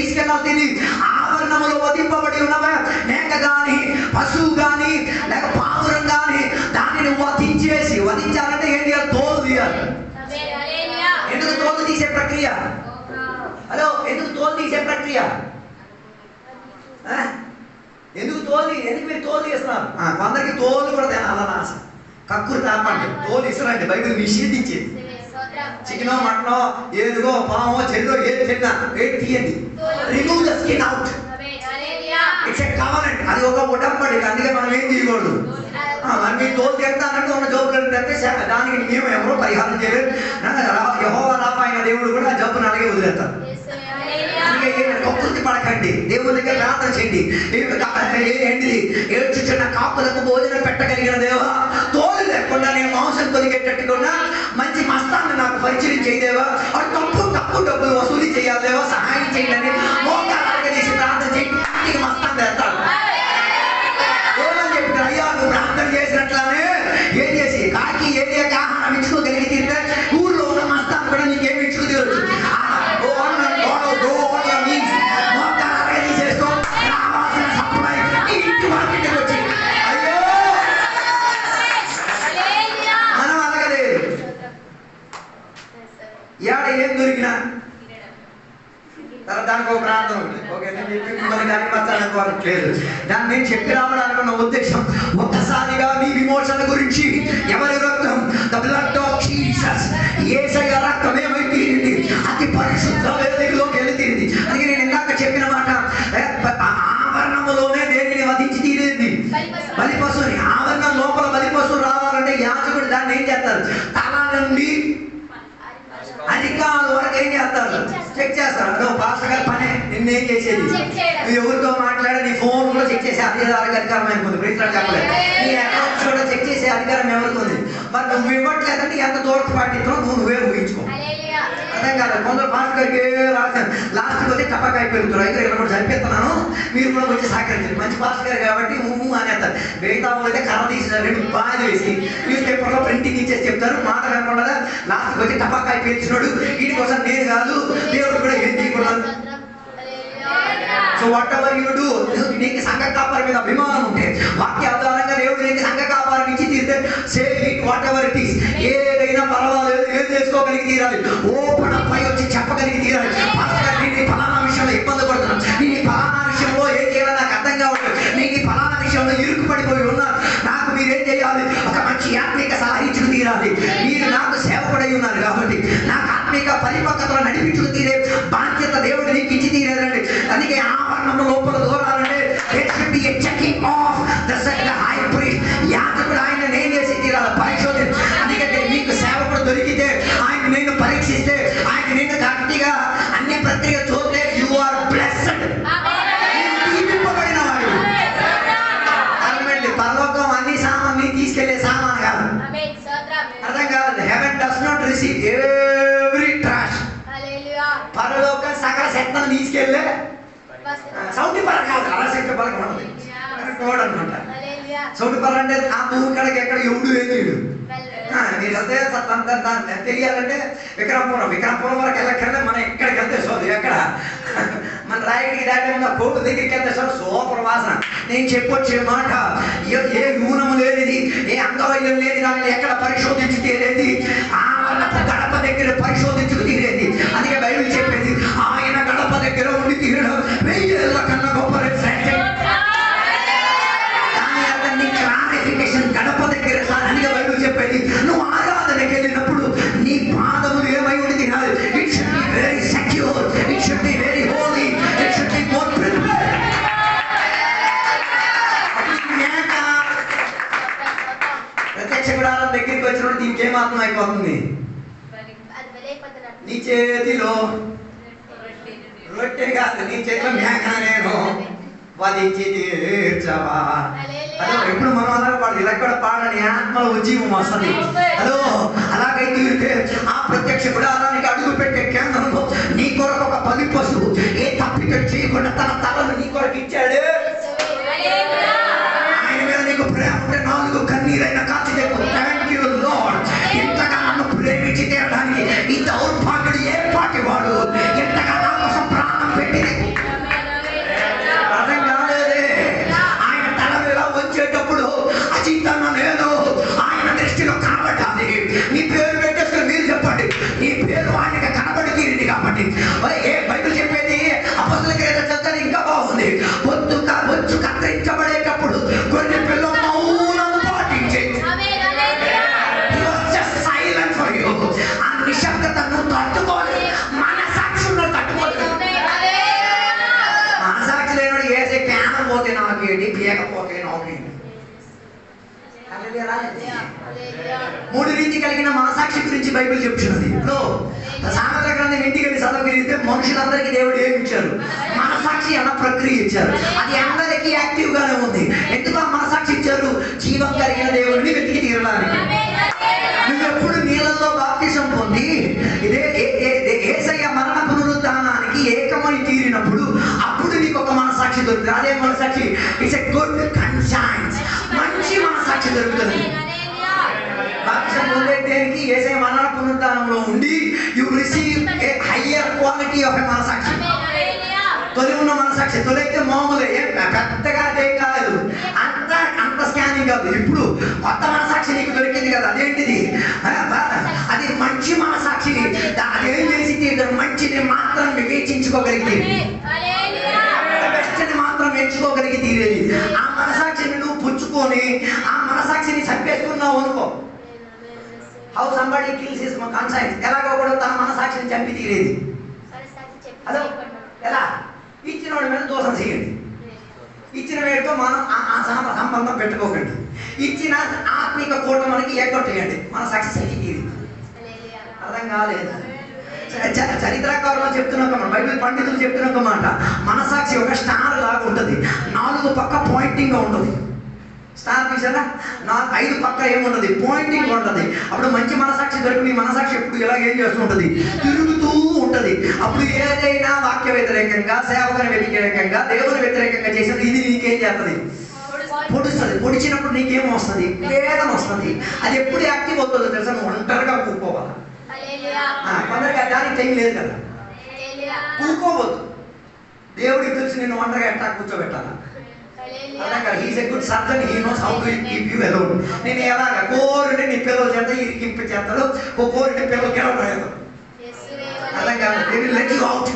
తీసుకెళ్ళాలి తెలియదు. ఆవరణములో వధింపబడి ఉన్నవా మేక గాని పశువు గాని లేక పావురం గాని దానిని వధించాలంటే ఏం చేయాలి, తోలు తీయాలి. ఎందుకు తోలు తీసే ప్రక్రియ? హలో, ఎందుకు తోలు తీసే ప్రక్రియ? ఎందుకు మీరు తోలు తీస్తున్నారు? కొందరికి తోలు కూడా తినాలని ఆశ. కక్కురు తాపండి, తోలు ఇసరండి, బైబిల్ నిషేధించేది. చికెనో మటనో ఏదుగో పామో చెల్లో ఏది తిన్నా ఏది తీయండి, రిమూవ్ ద స్కిన్ అవుట్. కావాలండి, అది ఒక ఉడంబడి. అందుకే మనం ఏం చేయకూడదు. మీ తోలు తెస్తానంటే ఉన్న జబ్బులను తెస్తే దానికి మేము ఎవరో పరిహారం చేయలేదు. యెహోవా రాఫా అయిన దేవుడు కూడా ఆ జబ్బును అలాగే వదిలేస్తారు. అందుకే కక్కుర్తి పడకండి, దేవుని దగ్గర ప్రార్థన చేయండి. ఏంటిది ఏడ్చుచున్న కాపులకు భోజనం పెట్టగలిగిన దేవా, తోలు లేకుండా నేను మాంసం కొలిగేటట్టుకున్నా మంచి మస్తాన్ని నాకు పరిచయం చేయదేవా, అటు తక్కువ డబ్బులు వసూలు చేయాలి దేవా, సహాయం చేయాలని మోకాలు చేసి ప్రార్థన చేయండి. ఇంటికి మస్తాన్ని తెస్తాడు. ఏమని చెప్పారు? అయ్యా నువ్వు ప్రార్థన చేసినట్లానే ఏం చేసి కాకి ఏరియాకి ఆహారం ఇచ్చుకోగలిగి తింటే ఊర్లో ఉన్న మస్తాన్ని కూడా నీకేమి ఇచ్చుకు తీరొచ్చు. ఏం దొరికినా దానికి ఒక ప్రార్థన ఉంది. ఓకే, నేను చెప్పి మిమ్మల్ని దానికి లేదు. దాన్ని నేను చెప్పి రావడానికి ఉన్న ఉద్దేశం, ఒక్కసారిగా మీ విమోచన గురించి ఎవరి రక్తం, ద బ్లడ్ ఆఫ్ జీసస్, యేసయ్య రక్తం ఏమైతే అతి పరిశుద్ధ వేదికలోకి వెళ్ళింది. అందుకే నేను ఇందాక చెప్పిన మాట, ఆవరణములోనే దేనిని వధించి తీరేది బలిపశువుని. ఆవరణం లోపల బలిపశువు రావాలంటే యాజకుడు దాన్ని ఏం చేస్తారు? తల నుండి అధికారుల వరకు ఏం చేస్తారు? చెక్ చేస్తారు. అదో పాస్టర్ గారి పనే నిన్నేం చేసేది. నువ్వు ఎవరితో మాట్లాడే నీ ఫోన్ కూడా చెక్ చేసే అధికారం అనుకుంది. ప్రీతిలో చెప్పలేదు. నీ అకౌంట్స్ కూడా చెక్ చేసే అధికారం ఎవరికి ఉంది? మరి నువ్వు ఇవ్వట్లేదంటే ఎంత దూరం పాటిస్తున్నావు నువ్వే ఊహించుకో. అర్థం కాదు. కొందరు పాస్టర్ గారికి రాశాను, లాస్ట్కి వచ్చి టపాకాయ పెరుగుతారు. అయితే ఇక్కడ కూడా చనిపిస్తున్నాను, మీరు కూడా వచ్చి సహకరించారు. మంచి పాస్టర్ గారు కాబట్టి అనేస్తారు. మిగతా అయితే కర్ర తీసి రెండు బాగా వేసి న్యూస్ పేపర్లో ప్రింటింగ్ ఇచ్చేసి చెప్తారు. మాట కనకుండా లాస్ట్కి వచ్చి టపాకాయ పేర్చినాడు, వీటి కోసం నేను కాదు దేవుడు కూడా ఏం చేయకూడదు. So what ever you do, నీకు సంఘ కాపారి మీద అభిమానం ఉంటే, వాక్య ఆధారంగా దేవుడు నీకు సంఘ కాపారిని ఇచ్చి తీరితే, say it whatever it is, ఏదైనా పర్వాలేదు, ఏది చేసుకోగలిగి తీరాలి. ఓపెన్ అప్ అయి వచ్చి చెప్పగలిగి తీరాలి. నేను ఫలానా విషయంలో ఇబ్బంది పడుతున్నాను, నేను ఫలానా విషయంలో ఏం చేయాలో నాకు అర్థం కావట్లేదు, నీకు ఈ ఫలానా విషయంలో ఇరుకు పడిపోయి ఉన్నాను, నాకు మీరేం చేయాలి? ఒక మంచి ఆత్మీక సలహా ఇచ్చుకు తీరాలి. మీరు నాకు సేవకుడై ఉన్నారు కాబట్టి నాకు ఆత్మీక పరిపక్వతలో నడిపించుకు తీరే బాధ్యత దేవుడు నీకు ఇచ్చి తీరేదండి. అందుకే ఆవరణం లోపల దూరాలంటే checking of the high priest, యాజకుడు ఆయన నేను చేసి తీరాలి, పరిశోధన. అందుకంటే మీకు సేవకుడు దొరికితే, ఆయన నేను పరీక్షిస్తే, ఆయన నేను గట్టిగా అన్ని పత్రిక చూస్తే, యు ఆర్ బ్లెస్డ్, దీవింపబడిన వాడు. అర్థమండి, పరలోకం అన్ని సామాన్ని తీసుకెళ్లే సామాన్ కాదు. అర్థం కాదు. Heaven does not receive every trash. పరలోకం సకల శక్తిని తీసుకెళ్లే సౌండి పర కాదు, అరశక్తి పరకం అన్నది అనమాట. సౌండి పర అంటే ఆ భూమి కడకి ఎక్కడ ఎవడు ఏం చేయడు. మీరు వెళ్తే తెలియాలంటే విక్రమపురం వరకు వెళ్ళక్కర్లే, మనం ఎక్కడికి వెళ్తే సోది ఎక్కడ మన రాయుడికి దాటి ఉన్న కోర్టు దగ్గరికి వెళ్తే సూపర్ వాసన. నేను చెప్పొచ్చే మాట, ఏ ఊనము లేనిది, ఏ అంగవైద్యం లేని దాన్ని ఎక్కడ పరిశోధించి తీరేది, ఆవరణపు గడప దగ్గర పరిశోధించుకు తీరేది. అందుకే బైబిల్ చెప్పేది, ఆయన గడప దగ్గర ఉండి తీరడం 1000 ఏళ్ల కన్నా గొప్ప. దాని అర్థం నీ క్లారిఫికేషన్ గడప దగ్గర. అందుకే బైబిల్ చెప్పేది, నువ్వు ఆరాధనకి వెళ్ళినప్పుడు నీ పాదములు ఏమై ఉండి తినాలి. It should be very secure, it should be very holy, it should be more prepared. ప్రత్యక్ష గుడారం దగ్గరికి వచ్చినప్పుడు దీనికి ఏం అర్థం అయిపోతుంది? నీ చేతిలో రొట్టె కాదు, నీ చేతిలో మేక నేను వధించి తీర్చవా. అదో ఎప్పుడు మనం అలా పాడదు, ఇలా కూడా పాడని ఆత్మలో ఉజ్జీవం వస్తుంది. అదో అలాగైతే ఆ ప్రత్యక్ష గుడారానికి అడుగు పెట్టే కేంద్రంలో నీ కొరకు ఒక బలి పశువు ఏ తప్పిక చేయకుండా తన తలను నీ కొరకు ఇచ్చాడు. ఆయన మీద నీకు ప్రేమ ఉంటే 4 కన్నీరైన కాచి చెప్పు, థ్యాంక్ యూ లార్డ్, ఇంతగా నన్ను ప్రేమించి తీరడానికి ఈ దౌర్భాగ్యుడు ఏ పాటి వాడు, ఎంతగా నా కోసం ప్రాణం పెట్టి. అర్థం కాలేదే. ఆయన తల మీద వచ్చేటప్పుడు అచితన నేను ఆయన దృష్టిలో కనబడాలి. నీ పేరు పెట్టేస్తే మీరు చెప్పండి, నీ పేరు ఆయనకి కనబడి తీరింది కాబట్టి. ఏ బైబిల్ చెప్పేది అపొస్తలుల క్రియలు చదివితే ఇంకా బైబిల్ చెప్తున్నది. ఇప్పుడు సామెతల గ్రంథం ఇంటికి వెళ్ళి చదవగలిగితే మనుషులందరికీ దేవుడు ఏమి ఇచ్చారు? మనసాక్షి అన్న ప్రక్రియ ఇచ్చారు. అది అందరికీ యాక్టివ్ గానే ఉంది. ఎందుకు ఆ మనసాక్షి ఇచ్చారు? జీవం కలిగిన దేవుడిని వెతికి తీరడానికి. నువ్వు ఎప్పుడు నీళ్ళల్లో బాప్తిసం పొంది యేసయ్య మరణ పునరుద్ధానానికి ఏకమై తీరినప్పుడు అప్పుడు నీకు ఒక మనసాక్షి దొరుకుతుంది. అదే మనసాక్షి ఇట్స్ ఎ గుడ్ కన్షియన్స్, మంచి మనసాక్షి దొరుకుతుంది. బాప్తిసం పొందే దేనికి? యేసయ్య మరణ పునరుద్ధానంలో ఉండి you receive a higher quality of a మనసాక్షి. తొలి ఉన్న మనసాక్షి, తొలి అయితే మామూలే, పెద్దగా అదేం కాదు, అంత స్కానింగ్ కాదు. ఇప్పుడు కొత్త మనసాక్షి నీకు దొరికింది కదా, అదేంటిది? అది మంచి మనసాక్షి. అదేం చేసింది? మంచిని మాత్రం వివేచించుకోగలిగింది, బెస్ట్ని మాత్రం ఎంచుకోగలిగి తీరేది. ఆ మనసాక్షిని నువ్వు పుచ్చుకొని ఆ మనసాక్షిని చంపేసుకున్నావు అనుకో, how somebody kills his conscience, ఎలాగో కూడా తన మనసాక్షిని చంపి తీరేది. హలో, ఎలా? ఇచ్చిన వాడి మీద దోషం చేయండి, ఇచ్చిన వేడితో మనం ఆ సంబంధం పెట్టుకోకండి, ఇచ్చిన ఆత్మిక కూటమికి ఎగ్గొట్టేయండి, మన సక్సెస్ అయ్యి తీరింది. అర్థం కాలేదు? చరిత్రకారులు చెప్తున్న ఒక మాట, బైబిల్ పండితులు చెప్తున్న ఒక మాట, మనసాక్షి ఒక స్టార్ లాగా ఉంటుంది. 4 పక్క పాయింటింగ్ గా ఉంటుంది. స్టార్ చూసారా? 5 పక్క ఏముంటది? పాయింటింగ్ ఉంటుంది. అప్పుడు మంచి మనసాక్షి దొరికి మనసాక్షి ఎప్పుడు ఇలా ఏం చేస్తూ ఉంటుంది? తిరుగుతూ ఉంటుంది. అప్పుడు ఏదైనా వాక్య వ్యతిరేకంగా, సేవకుని వ్యతిరేకంగా, దేవుని వ్యతిరేకంగా చేసినప్పుడు ఇది నీకేం చేస్తుంది? పొడుస్తుంది. పొడిచినప్పుడు నీకేం వస్తుంది? వేదన వస్తుంది. అది ఎప్పుడు యాక్టివ్ అవుతుందో తెలుసా? నువ్వు ఒంటరిగా కూకోవాలి. కొందరికి దానికి టైం లేదు కదా, కూకోవద్దు. దేవుడికి తెలిసి నేను ఒంటరిగా ఎట్లా కూర్చోబెట్టాలా? He's a good surgeon, he knows how to keep you alone. నేను ఎలాగా కోరిని నీ పిల్లల చేత ఇరికింప చేస్తాడు, కోరిని పిల్లలు గెలవలేదు. అర్థం కాదు? They will let you out.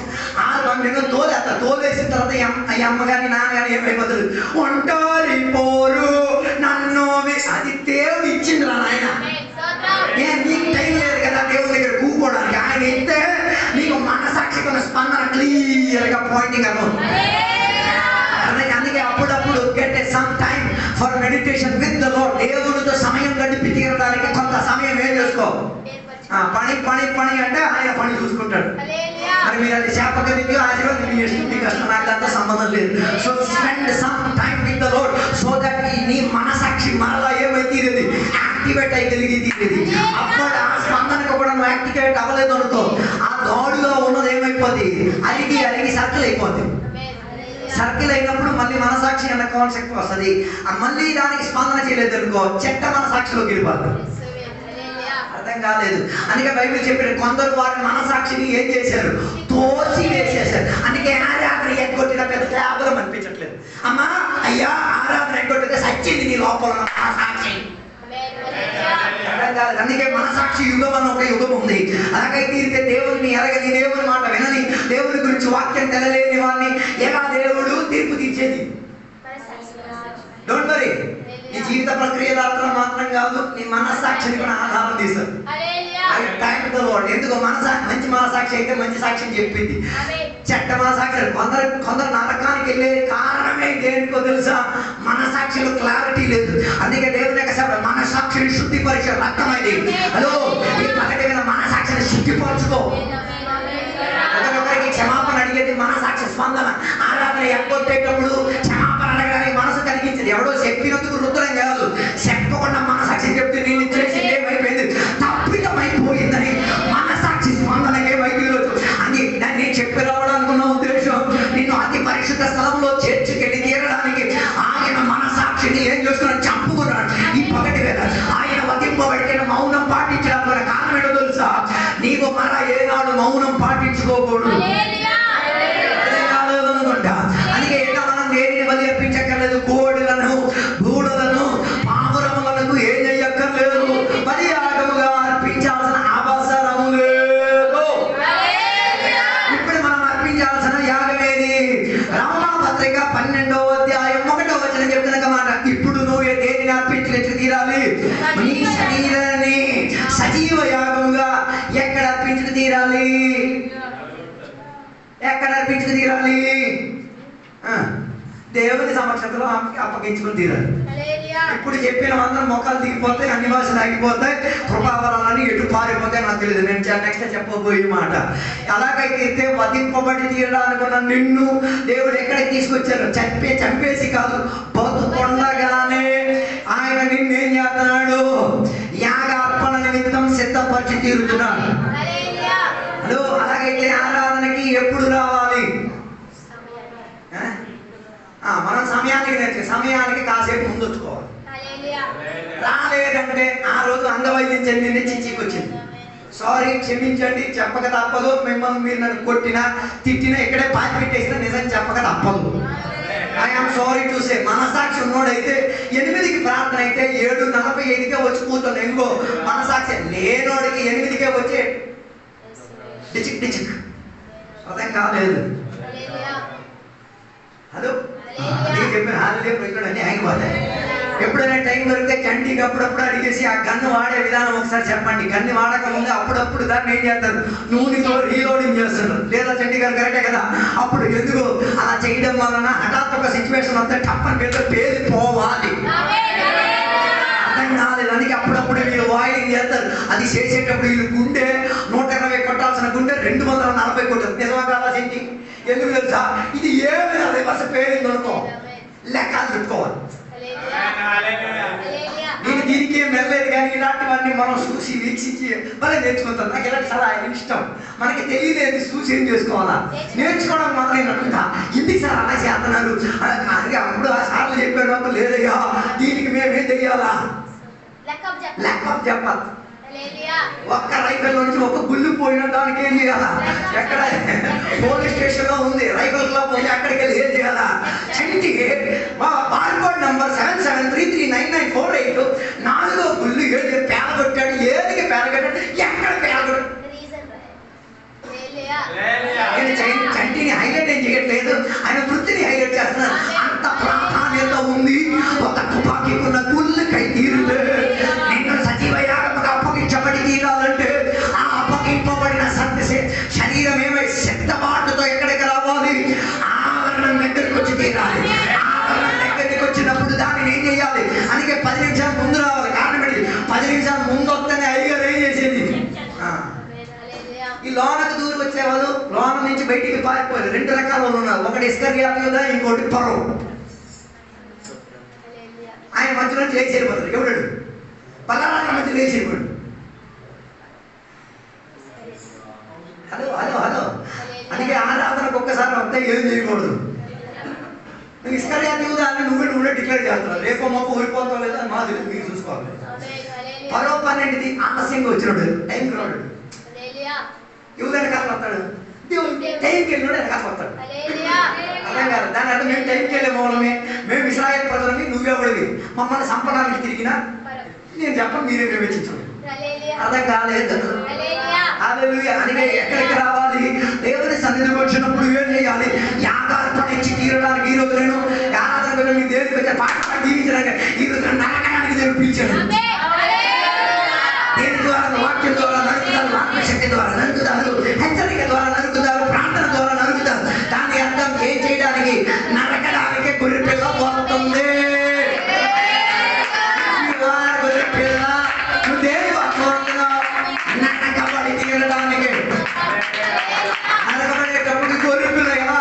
నేను తోలేస్తా. తోలేసిన తర్వాత ఈ అమ్మ కానీ నాన్న కానీ ఏమైపోతుంది? ఒంటరి పోరు నన్ను. అది దేవుడు ఇచ్చింది రా నాయన. నీకు టైం లేదు కదా దేవుడి దగ్గర కూకోవడానికి. ఆయన ఇస్తే నీకు మనసాక్షికి ఉన్న స్పందన క్లియర్ గా పాయింటింగ్ అవుతుంది. అందుకే అప్పుడప్పుడు get a some time for meditation with the lord. దేవుడితో సమయం గడిపి తీరడానికి కొంత సమయం ఏం చేసుకో. పని పని పని అంటే ఆయన పని చూసుకుంటాడు. మరి మీరు అది శాపకరికి ఆశీర్వాదం మీ ఇష్టం, మీ కష్టం, నాకు అంత సంబంధం లేదు. So spend some time with the lord so that నీ మనసాక్షి మరలా ఏమై తీరేది? యాక్టివేట్ అయి కలిగి తీరేది. అప్పుడు ఆ స్పందనకు కూడా నువ్వు యాక్టివేట్ అవ్వలేదు అనుకో, ఆ దాడులో ఉన్నది ఏమైపోద్ది? అలిగి అలిగి సర్కిల్ అయిపోద్ది. సర్కిల్ అయినప్పుడు మళ్ళీ మనసాక్షి అన్న కాన్సెప్ట్ వస్తుంది. మళ్ళీ దానికి స్పందన చేయలేదు అనుకో, చెట్ట మనసాక్షిలోకి వెళ్ళిపోతుంది. అర్థం కాలేదు? అందుకే బైబిల్ చెప్పారు, కొందరు వారి మనసాక్షిని ఏం చేశారు? తోసి వేసేశారు. అందుకే ఆరాధన ఎగ్గొట్టిన పెద్ద కేవలం అనిపించట్లేదు. అమ్మా అయ్యా ఆరాధన ఎగ్గొట్టితే సచ్చింది నీ లోపల మనసాక్షి. అందుకే మనసాక్షి యుగం అని ఒక యుగం ఉంది. అలాగైతే దేవుడిని ఎరగని, దేవుని మాట వినని, దేవుని గురించి వాక్యం తెలలేని వాడిని ఎలా దేవుడు తీర్పు తీర్చేది? Don't worry. నీ జీవిత ప్రక్రియ మాత్రం కాదు, నీ మనసాక్షిని కూడా ఆధారం తీస్తారు. ఎందుకు? మంచి మనసాక్షి అయితే మంచి సాక్ష్యం చెప్పింది. చెడ్డ మనసాక్షి కొందరు నరకానికి వెళ్ళే కారణమే దేనికో తెలుసా? మనసాక్షిలో క్లారిటీ లేదు. అందుకే దేవుని యొక్క సేవ మనసాక్షిని శుద్ధిపరిచే రక్తమైంది. హలో, ఈ పక్కటి మీద మనసాక్షిని శుద్ధిపరచుకో. ఒకరికొకరికి క్షమాపణ అడిగేది మనసాక్షి స్పందన. ఆరాధన ఎగ్గొట్టేటప్పుడు క్షమాపణ అడగడానికి మనసు కలిగించింది. ఎవడో చెప్పినందుకు రుద్రం కాదు, చెప్పకుండా మనసాక్షి చెప్తే నేను చేసింది ఏమైపోయింది? తప్పితమైపోయిందని మనసాక్షి స్పందనకి ఏమైపోయి రోజు అని నేను చెప్పి రావడానుకున్న ఉద్దేశం, నిన్ను అతి పరిశుద్ధ స్థలంలో చేర్చుకెళ్ళి తీరడానికి ఆయన మనసాక్షిని ఏం చేస్తున్నాడు? చంపుకున్నాడు. ఈ పగటి వేళ ఆయన వధింపబడితే మౌనం పాటించడానికి గల కారణం ఏంటో తెలుసా? నీకు మళ్ళా ఏనాడు మౌనం పాటించుకోకూడదు. అనుకుంటా. అందుకే మనం దేనిని బలి అర్పించక్కర్లేదు. కోడులను, గూడులను, పావురములకు ఏం చెయ్యక్కర్లేదు. బలి యాగముగా అర్పించాల్సిన అవసరము లేదు. ఇప్పుడు మనం అర్పించాల్సిన యాగమేది? రోమాపత్రిక 12వ అధ్యాయం 1వ వచనం చెప్తున్న మాట, ఇప్పుడు నువ్వు దేనిని అర్పించలేదు తీరాలి? నీ శరీరాన్ని సజీవ యాగముగా ఎక్కడ అర్పించుకు తీరాలి? ఎక్కడ అర్పించుకు తీరాలి? దేవుని సమక్షంలో అప్పగించుకుని తీరాలి. ఇప్పుడు చెప్పిన అందరం మొక్కలు దిగిపోతాయి, అన్ని భాషలు ఆగిపోతాయి, కృపావరాలని ఎటు పారిపోతాయి నాకు తెలియదు. నేను నెక్స్ట్ చెప్పబోయే మాట, అలాగైతే వధింపబడి తీయడానుకున్న నిన్ను దేవుడు ఎక్కడికి తీసుకొచ్చారు? చంపేసి కాదు, బతుకొండగానే ఆయన నిన్నేం చేస్తున్నాడు? యాగార్పణ నిమిత్తం సిద్ధపరిచి తీరుతున్నాడు. అలాగైతే ఆరాధనకి ఎప్పుడు రావాలి? మనం సమయానికి కాసేపు ముందు వచ్చుకోవాలి. రాలేదంటే ఆ రోజు అంగవైద్యం చెందింది, చిచ్చికి వచ్చింది, సారీ క్షమించండి చెప్పక తప్పదు. మిమ్మల్ని మీరు నన్ను కొట్టినా తిట్టినా ఇక్కడే పాతి పెట్టేసినా నిజం చెప్పక తప్పదు. I'm sorry to say. మనసాక్షి ఉన్నోడైతే 8కి ప్రార్థన అయితే 7:45కే వచ్చి కూర్చొని, ఇంకో మనసాక్షి లేనోడికి 8కే వచ్చి డిచిక్ అర్థం కాలేదు. హలో అందుకే చెప్పిన హాలిడే ప్రజలు ఆగిపోతాయి. ఎప్పుడైనా టైం దొరికితే చండీకి అప్పుడప్పుడు అడిగేసి ఆ గన్ను వాడే విధానం ఒకసారి చెప్పండి. గన్ను వాడక ముందు అప్పుడప్పుడు దాన్ని ఏం చేస్తారు? నూనెతో రీలోడింగ్ చేస్తారు. లేదా చండీ గారు కరెక్టే కదా? అప్పుడు ఎందుకు అలా చేయడం వలన హఠాత్ ఒక సిచ్యువేషన్ వస్తే టప్పని పెడితే పేలిపోవాలి. అర్థం కాలేదు. అందుకే అప్పుడప్పుడు వీళ్ళు వాయిలింగ్ చేస్తారు. అది చేసేటప్పుడు వీళ్ళు గుండె 120 కొట్టాల్సిన గుండె 240 కొట్టారు. నిజమా కాదా చండీ? ఎందుకు తెలుసా? ఇది ఏమి రివర్స్ పేరింగ్ అనుకో, లెక్కలు పెట్టుకోవాలి. నేను దీనికి ఏం వెళ్ళలేదు, కానీ ఇలాంటివన్నీ మనం చూసి వీక్షించి మళ్ళీ నేర్చుకుంటాం. నాకు ఇలాంటి చాలా ఇష్టం. మనకి తెలియలేదు, చూసి ఏం చేసుకోవాలా, నేర్చుకోవడం మొదలైనట్టుందా? ఎందుకు సార్ అలా చేస్తున్నారు? అందుకే అప్పుడు ఆ సార్లు చెప్పేటప్పుడు లేదయ్యా దీనికి మేమేం చెయ్యాలా? లెక్కప్ చెప్పాలి. ఒక్క రైఫల్ నుంచి ఒక గుళ్ళు పోయిన దానికి ఏం చేయాలా? ఎక్కడ పోలీస్ స్టేషన్ లో ఉంది, రైఫల్ క్లబ్ ఉంది, అక్కడికి వెళ్ళి ఏం చేయాలా? చంటికి బార్కోడ్ నంబర్ 7733999484 4వ గుళ్ళు ఏది పేలగొట్టాడు, ఏదికి పేలగొట్టాడు, ఎక్కడ పేలగొట్టాడు? నేను చంటిని హైలైట్ ఏం చేయట్లేదు, ఆయన వృత్తిని హైలైట్ చేస్తున్నాను. అంత ప్రాధాన్యత ఉంది. ఒక తుపాకీకున్న గుళ్ళకై తీరుతే నిన్ను సజీవ యాగముగా అప్పగించబడి తీరాలంటే ఆ అప్పగింపబడిన శరీరం ఏమై శబ్దబాటుతో ఎక్కడికి రావాలి? ఆవరణం దగ్గరికి వచ్చి తీరాలి. ఆవరణం దగ్గరికి వచ్చినప్పుడు దానిని ఏం చేయాలి? అందుకే 10 నిమిషాలు ముందు రావాలి. కారణం ఏంటి? 10 నిమిషాలు ముందు వస్తేనే అయ్యగారు ఏం చేసేది? ఈ లోనకు దూరం వచ్చేవాళ్ళు లోన నుంచి బయటికి పారిపోయారు. 2 రకాల వాళ్ళు ఉన్నారు. ఒకటి ఇస్కరియోతు, ఇంకోటి ఫరో. ఆయన మధ్యలో నుంచి లేచి వెళ్ళిపోతాడు. ఎవడాడు? పలానా మధ్య లేచి వెళ్ళిపోయాడు. హలో హలో హలో అందుకే ఆరాధనకు ఒక్కసారి వస్తే ఏం చేయకూడదు. నువ్వు ఇస్కరియోతు అని నువ్వే డిక్లేర్ చేస్తున్నావు. రేపో మాకు ఊరిపోతావు లేదా అని మా తెలియదు, మీరు చూసుకోవాలి. ఫరో పని ఏంటిది? ఆలస్యంగా వచ్చినాడు, టైంకి రాడు. యూదని కాదు వస్తాడు, టైంకి వెళ్ళినాడు ఆయన కాదు వస్తాడు. అర్థం కాదు. దాని అర్థం మేము టైంకి వెళ్ళే మూలమే, మేము ఇశ్రాయేలు ప్రజలని నువ్వెవడివి మమ్మల్ని సంపడానికి తిరిగినా నేను చెప్పను, మీరే వివేచించండి. అర్థం కాలేదు. అందుకే ఎక్కడికి రావాలి? దేవుని సన్నిధికి వచ్చినప్పుడు ఏం చేయాలి? యాగార్పణ ఇచ్చి తీరడానికి ఈ రోజు నేను ఆరాధన మీకు దేవుడికి వచ్చే పాట జీవించడానికి ఈ రోజు నరకానికి దేవుడు పిలిచాడు. దేని ద్వారా? వాక్యం ద్వారా నరుకుతారు, ఆత్మశక్తి ద్వారా నరుకుతారు, హెచ్చరిక ద్వారా నరుకుతారు, ప్రార్థన ద్వారా నరుకుతారు. దాని అర్థం ఏం చేయడానికి? నరకడానికి గొర్రె పిల్ల వస్తుంది. గొర్రె పిల్ల నువ్వు దేని వస్తున్నావు? నరకబడి తీరడానికి. నరకబడేటప్పుడు గొర్రె పిల్ల ఎలా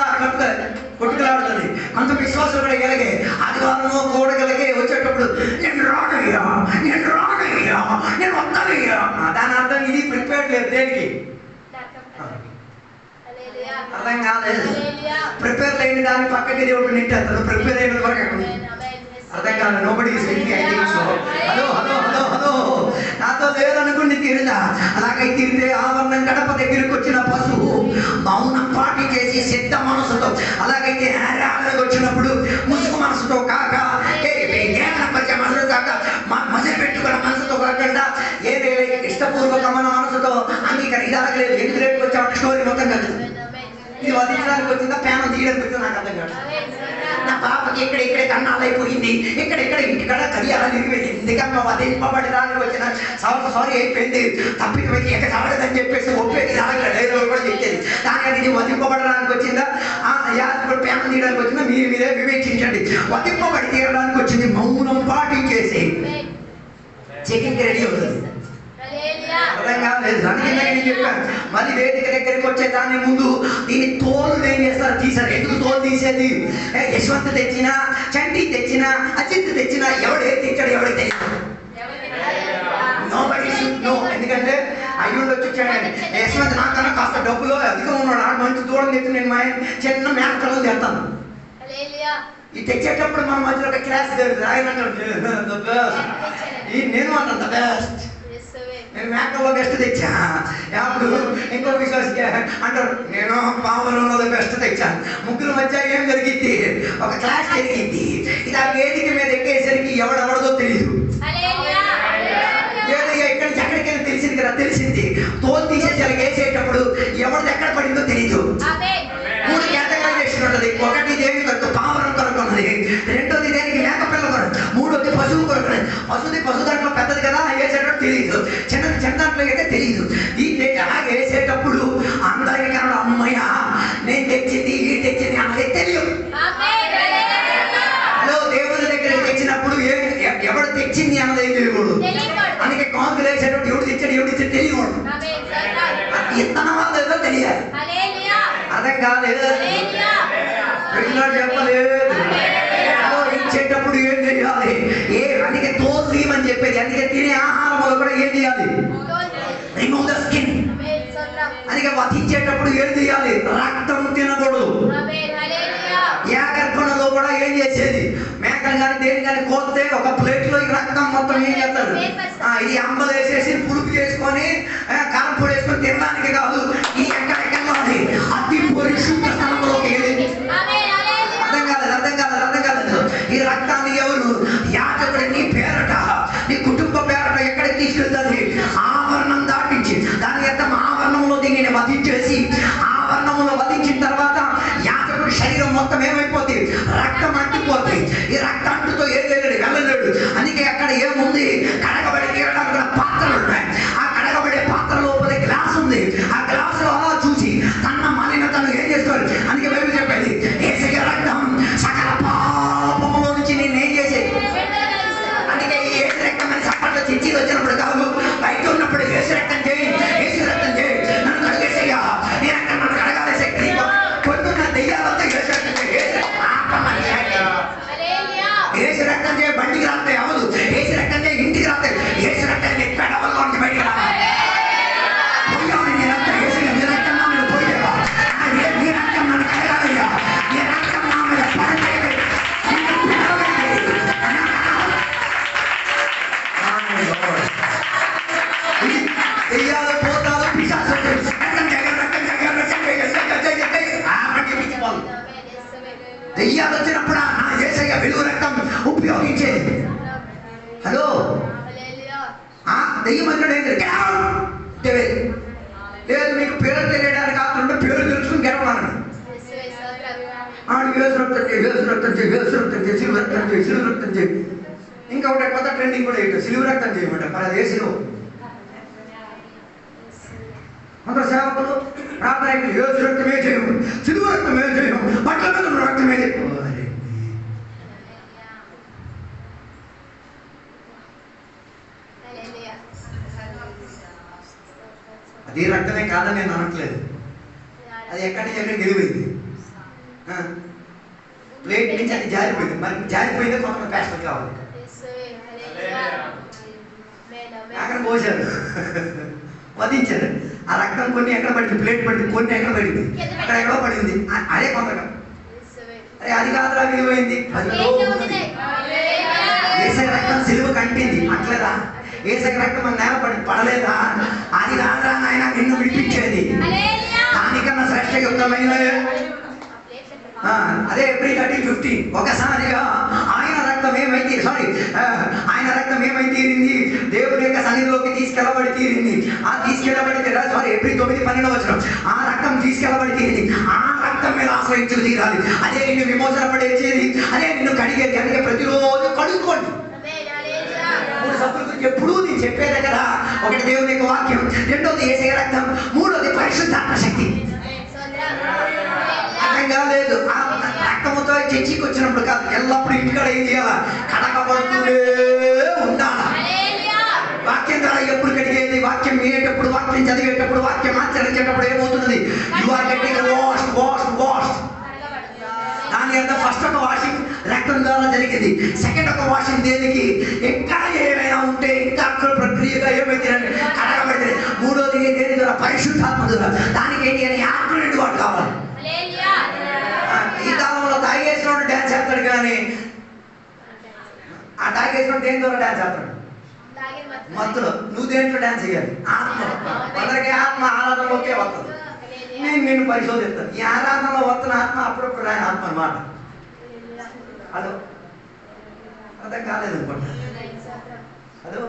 కొట్టుకులాడుతుంది. కొంత విశ్వాసం కూడా కలిగే ఆదివారము కూడగలిగే వచ్చేటప్పుడు నేను రానయ్యా, నేను రానయ్యా, నేను వస్తానయ్యా. దాని అర్థం ఇది ప్రిపేర్డ్ లేదు. దేనికి? అర్థం కాలేదు. ప్రిపేర్ లేని దాన్ని పక్కకి దేవుడు నింటేస్తాడు. ప్రిపేర్ అయిన వరకు అర్థం కాదు. Nobody hello hello hello hello నాతో లేదనుకుని తీరుదా? అలాగే తీరితే ఆవరణం గడప దగ్గరికి వచ్చిన పశువు మౌనం పాటి చేసి సిద్ధ మనసుతో, అలాగైతే ఆరాధనకు వచ్చినప్పుడు ముసుగు మనసుతో కాక మనసుతో కాక మసలు పెట్టుకున్న మనసుతో కాకుండా ఏదైనా ఇష్టపూర్వకమైన మనసుతో అంగీకరణ ఇది అడగలేదు. ఎందుకు రేపు వచ్చామంటే స్టోరీ మొత్తం కాదు. ఇది వదిలించడానికి వచ్చిందా, ప్యాన్ తీయడానికి వచ్చిందా నాకు అర్థం కాదు. నా పాపకి ఇక్కడే కన్నాలు అయిపోయింది, ఇక్కడ ఇంటికాడ కడియాలని ఇరిపోయింది. ఎందుకమ్మా వదిలింపబడడానికి వచ్చిన సారీ అయిపోయింది, తప్పిపోయింది, ఎక్కడ చదవలేదని చెప్పేసి ఒప్పేది డైలాగ్ కూడా చెప్పేది. దాని ఇది వదిలింపబడడానికి వచ్చిందా, యాత్ర ప్యాన్ తీయడానికి వచ్చిందా? మీరే వివేచించండి. వదిలింపబడి తీయడానికి వచ్చింది. మౌనం పాటించి కాలేదు. అందుకే నేను చెప్పాను, మరి వేదిక దగ్గరికి వచ్చే దాని ముందు దీని తోలు ఏం చేస్తారు, తీసారు. ఎందుకు తోలు తీసేది? యశ్వంత్ తెచ్చినా, చంటి తెచ్చినా, అజిత్ తెచ్చినా ఎవడే తెచ్చాడు ఎవడే తెలియదు. Nobody should know. ఎందుకంటే అయ్యుండి వచ్చి వచ్చాడు యశ్వంత్ నాకన్నా కాస్త డబ్బులో అధికం ఉన్నాడు, ఆడు మంచి దూరం తెచ్చి నేను మా చిన్న మేకలను తెస్తాను. ఈ తెచ్చేటప్పుడు మన మధ్యలో ఒక క్లాస్ జరుగుతుంది. ఆయన అంటాడు నేను అంటాను ద బెస్ట్, నేను మేకల్లో బెస్ట్ తెచ్చా. అప్పుడు ఇంకో విశ్వాస అంటారు నేను పావులో బెస్ట్ తెచ్చాను. ముగ్గురు మధ్య ఏం జరిగింది? ఒక క్లాస్ జరిగింది. ఇది ఆ వేదిక మీద ఎక్కేసరికి ఎవడెవడదో తెలియదు. ఇక్కడి నుంచి ఎక్కడికి వెళ్ళి తెలిసింది కదా, తెలిసింది. తోలు తీసేసరికి వేసేటప్పుడు ఎవరిది ఎక్కడ పడిందో తెలియదు. 3 కేటగరైజేషన్ ఉంటుంది. ఒకటి దేని కొరకు, పావురం కొరకు ఉన్నది. రెండోది దేనికి, మేకపిల్ల కొరకు. మూడోది పశువు కొరకు. పశు దాంట్లో పెద్దది కదా, వేసేటప్పుడు తెలియదు. చిన్న దాంట్లో అయితే తెలియదు. ఈ అలాగే వేసేటప్పుడు అందరికీ కన్నా అమ్మయ్య నేను తెచ్చింది ఈ తెచ్చింది అన్నది తెలియదు. దేవుడి దగ్గరికి తెచ్చినప్పుడు ఎవడు తెచ్చింది అన్నది ఏం తెలియకూడదు. అందుకే కాంకులు వేసేటప్పుడు ఎవడు తెచ్చాడు తెలియకూడదు. ఇత్తనం వాళ్ళేదో తెలియాలి. అర్థం కాలేదు, చెప్పలేదు. ఇచ్చేటప్పుడు ఏం చేయాలి? అందుకే తోలు తీయమని చెప్పేది. అందుకే తినే ఆహారంలో కూడా ఏం చేయాలి? Remove the skin. అందుకే వధించేటప్పుడు ఏం చేయాలి? రక్తం తినకూడదు. యాగర్భణలో కూడా ఏం చేసేది? మేకలు కానీ దేని కానీ కోస్తే ఒక ప్లేట్లో ఈ రక్తం మొత్తం ఏం చేస్తాడు? ఇది అంబలు వేసేసి పులుపు చేసుకొని కారం పొడి వేసుకొని తినడానికి కాదు. ఇది ఎక్కడెక్కడో అది అతి పరిశుద్ధ స్థలంలోకి వెళ్ళింది. అర్థం కాలేదు. ఈ రక్తాన్ని ఎవరు? యాజకుడు నీ పేరట, నీ కుటుంబ పేరట ఎక్కడికి తీసుకెళ్తుంది? ఆవరణం దాటించి దాని యొక్క ఆవరణంలో దీనిని వధించేసి, ఆవరణంలో వధించిన తర్వాత యాజకుడి శరీరం మొత్తం ఏమైపోతుంది? రక్తం అంటిపోతుంది. ఈ రక్తం అంటుతో ఏం చేయలేడు, వెళ్ళలేడు. అందుకే అక్కడ ఏముంది? కడగబడి తీరడానికి పాత్రలు ఉన్నాయి. ఆ కడగబడే పాత్ర లోపల గ్లాస్ ఉంది. ఆ గ్లాసులో అలా చూసి తన మలినతను ఏం చేసుకోవాలి. అందుకే బైబిల్ చెప్పేది యేసయ్య రక్తం సకల పాపములో నుంచి నేను ఏం చేసేది. అందుకే ఈ యేసు రక్తం అని సప్పట్లో చిచ్చి వచ్చినప్పుడు కాదు, బయట ఉన్నప్పుడు యేసు రక్తం చేయి, యేసు రక్తం చేయి, నన్ను కడిగేసయ్యా, నీ రక్తం నన్ను కడగాలేసే. కొట్టున్న దెయ్యాలంతా యేసు రక్తం చేయి, యేసు రక్తం చేయి. బండికి రాస్తాయి అవదు, యేసు రక్తం చేయి. ఇంటికి రాస్తాయి, యేసు రక్తం చేయి. పెడవల్లో నుంచి బయటికి రావాలి. దెయ్యాలు వచ్చినప్పుడు నా యేసయ్య వెలుగు రక్తం ఉపయోగించేది. హలో, దెయ్యం అంటే లేదు మీకు పేరు తెలియడానికి కాకుండా పేరు తెలుసుకుని గెలవడానికి సిలువ రక్తం చేయి. ఇంకా ఒకటి కొత్త ట్రెండింగ్ కూడా ఏంటో సిలువ రక్తం చేయమంట. మరి అదే సిలువ. కొందరు సేవకులు ప్రార్థనకులు యేసు రక్తమే చేయము, సిలువ రక్తమే చేయము, బట్టల మీద రక్తమే చేయము. అది రక్తమే కాదని నేను అనట్లేదు. అది ఎక్కడి నుంచి ఎక్కడికి వెళ్ళిపోయింది. ప్లేట్ నుంచి అది జారిపోయింది. మరి జారిపోయిందే కొంత ప్యాస్టర్ కావాలి. అక్కడ పోసారు, వధించారు. ఆ రక్తం కొన్ని ఎక్కడ పడింది? ప్లేట్ పడింది. కొన్ని ఎక్కడ పడింది? అక్కడ ఎక్కడో పడింది. అదే కొంతగా అరే అది కాదురా విలువైంది. యేసయ్య రక్తం సిలువ కంటింది అంటలేదా? యేసయ్య రక్తం మన నేల పడలేదా? అది కాదురా నాయన నిన్ను విడిపించేది. దానికన్నా శ్రేష్ఠ యుద్ధమైన అదే ఏప్రిల్ 13-15 ఒకసారిగా ఆయన రక్తం ఏమై తీరింది? దేవుని యొక్క సన్నిధిలోకి తీసుకెళ్ళబడి తీరింది. ఆ తీసుకెళ్ళబడి ఏప్రిల్ 9-12 ఆ రక్తం తీసుకెళ్ళబడి తీరింది. ఆ రక్తం మీద ఆశ్రయించు తీరాలి. అదే నిన్ను విమోచన పడేసేది, అదే నిన్ను కడిగేది. అందుకే ప్రతిరోజు కడుక్కోండి. 3 సభ్యుల గురించి ఎప్పుడూ నేను చెప్పేదే కదా. ఒకటి దేవుని యొక్క వాక్యం, రెండోది యేసయ్య రక్తం, మూడోది పరిశుద్ధాత్మ శక్తి. లేదు ఆ రక్తముతో చర్చికి వచ్చినప్పుడు కాదు, ఎల్లప్పుడు ఇంటికాడ ఏం చేయాలా? కడగబడుతూనే ఉండాలా. వాక్యం ద్వారా ఎప్పుడు కడిగేది? వాక్యం వినేటప్పుడు, వాక్యం చదివేటప్పుడు, వాక్యం ఆచరించేటప్పుడు ఏమవుతున్నది? You are getting washed. దాని అంతా ఫస్ట్ ఒక వాషింగ్ రక్తం ద్వారా జరిగింది. సెకండ్ ఒక వాషింగ్ దేనికి? ఇంకా ఏమైనా ఉంటే ఇంకా అక్కడ ప్రక్రియగా ఏమైతే కడగబడితే. మూడోది దేని ద్వారా? పరిశుద్ధాత్మ ద్వారా. దానికి ఏంటి అని ఆత్మ నిండుబాటు కావాలి. ఈ కాలంలో తాగేసినోడు డ్యాన్స్ చేస్తాడు, కానీ ఆ తాగేసినోడు దేని ద్వారా డ్యాన్స్ చేస్తాడు? మత్తులో. నువ్వు దేంట్లో డ్యాన్స్ చేయాలి? ఆత్మ. అందరికీ ఆత్మ ఆరాధనలోకే వస్తుంది. నేను పరిశోధిస్తాను. ఈ ఆరాధనలో వస్తున్న ఆత్మ అప్పుడప్పుడు ఆయన ఆత్మ అన్నమాట. హలో, అర్థం కాలేదు అనుకోండి. హలో,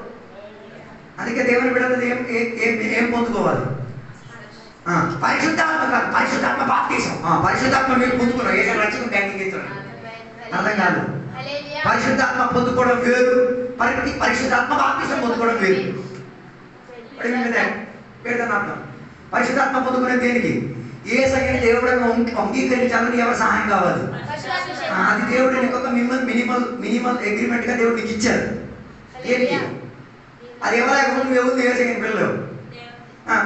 అందుకే దేవుని బిడ్డలు ఏం పొందుకోవాలి? పరిశుద్ధాత్మ కాదు, పరిశుద్ధాత్మ బాప్తిసం. పరిశుద్ధాత్మ మీరు పొందుకున్నాం, ఏ రక్షకుని అంగీకరించడం. అర్థం కాదు. పరిశుద్ధాత్మ పొందుకోవడం వేరు, పరిశుద్ధాత్మ బాప్తిసం పొందుకోవడం వేరు. అర్థం. పరిశుద్ధాత్మ పొందుకునే దేనికి? ఏ సంఖ్య దేవుడు అంగీకరించాలని ఎవరు సహాయం కావాలి? అది దేవుడు నీకు ఒక మినిమల్ అగ్రిమెంట్ గా దేవుడు నీకు ఇచ్చారు. దేనికి? అది ఎవరైనా నువ్వు ఎవరు ఏ సంఖ్య పిల్లలు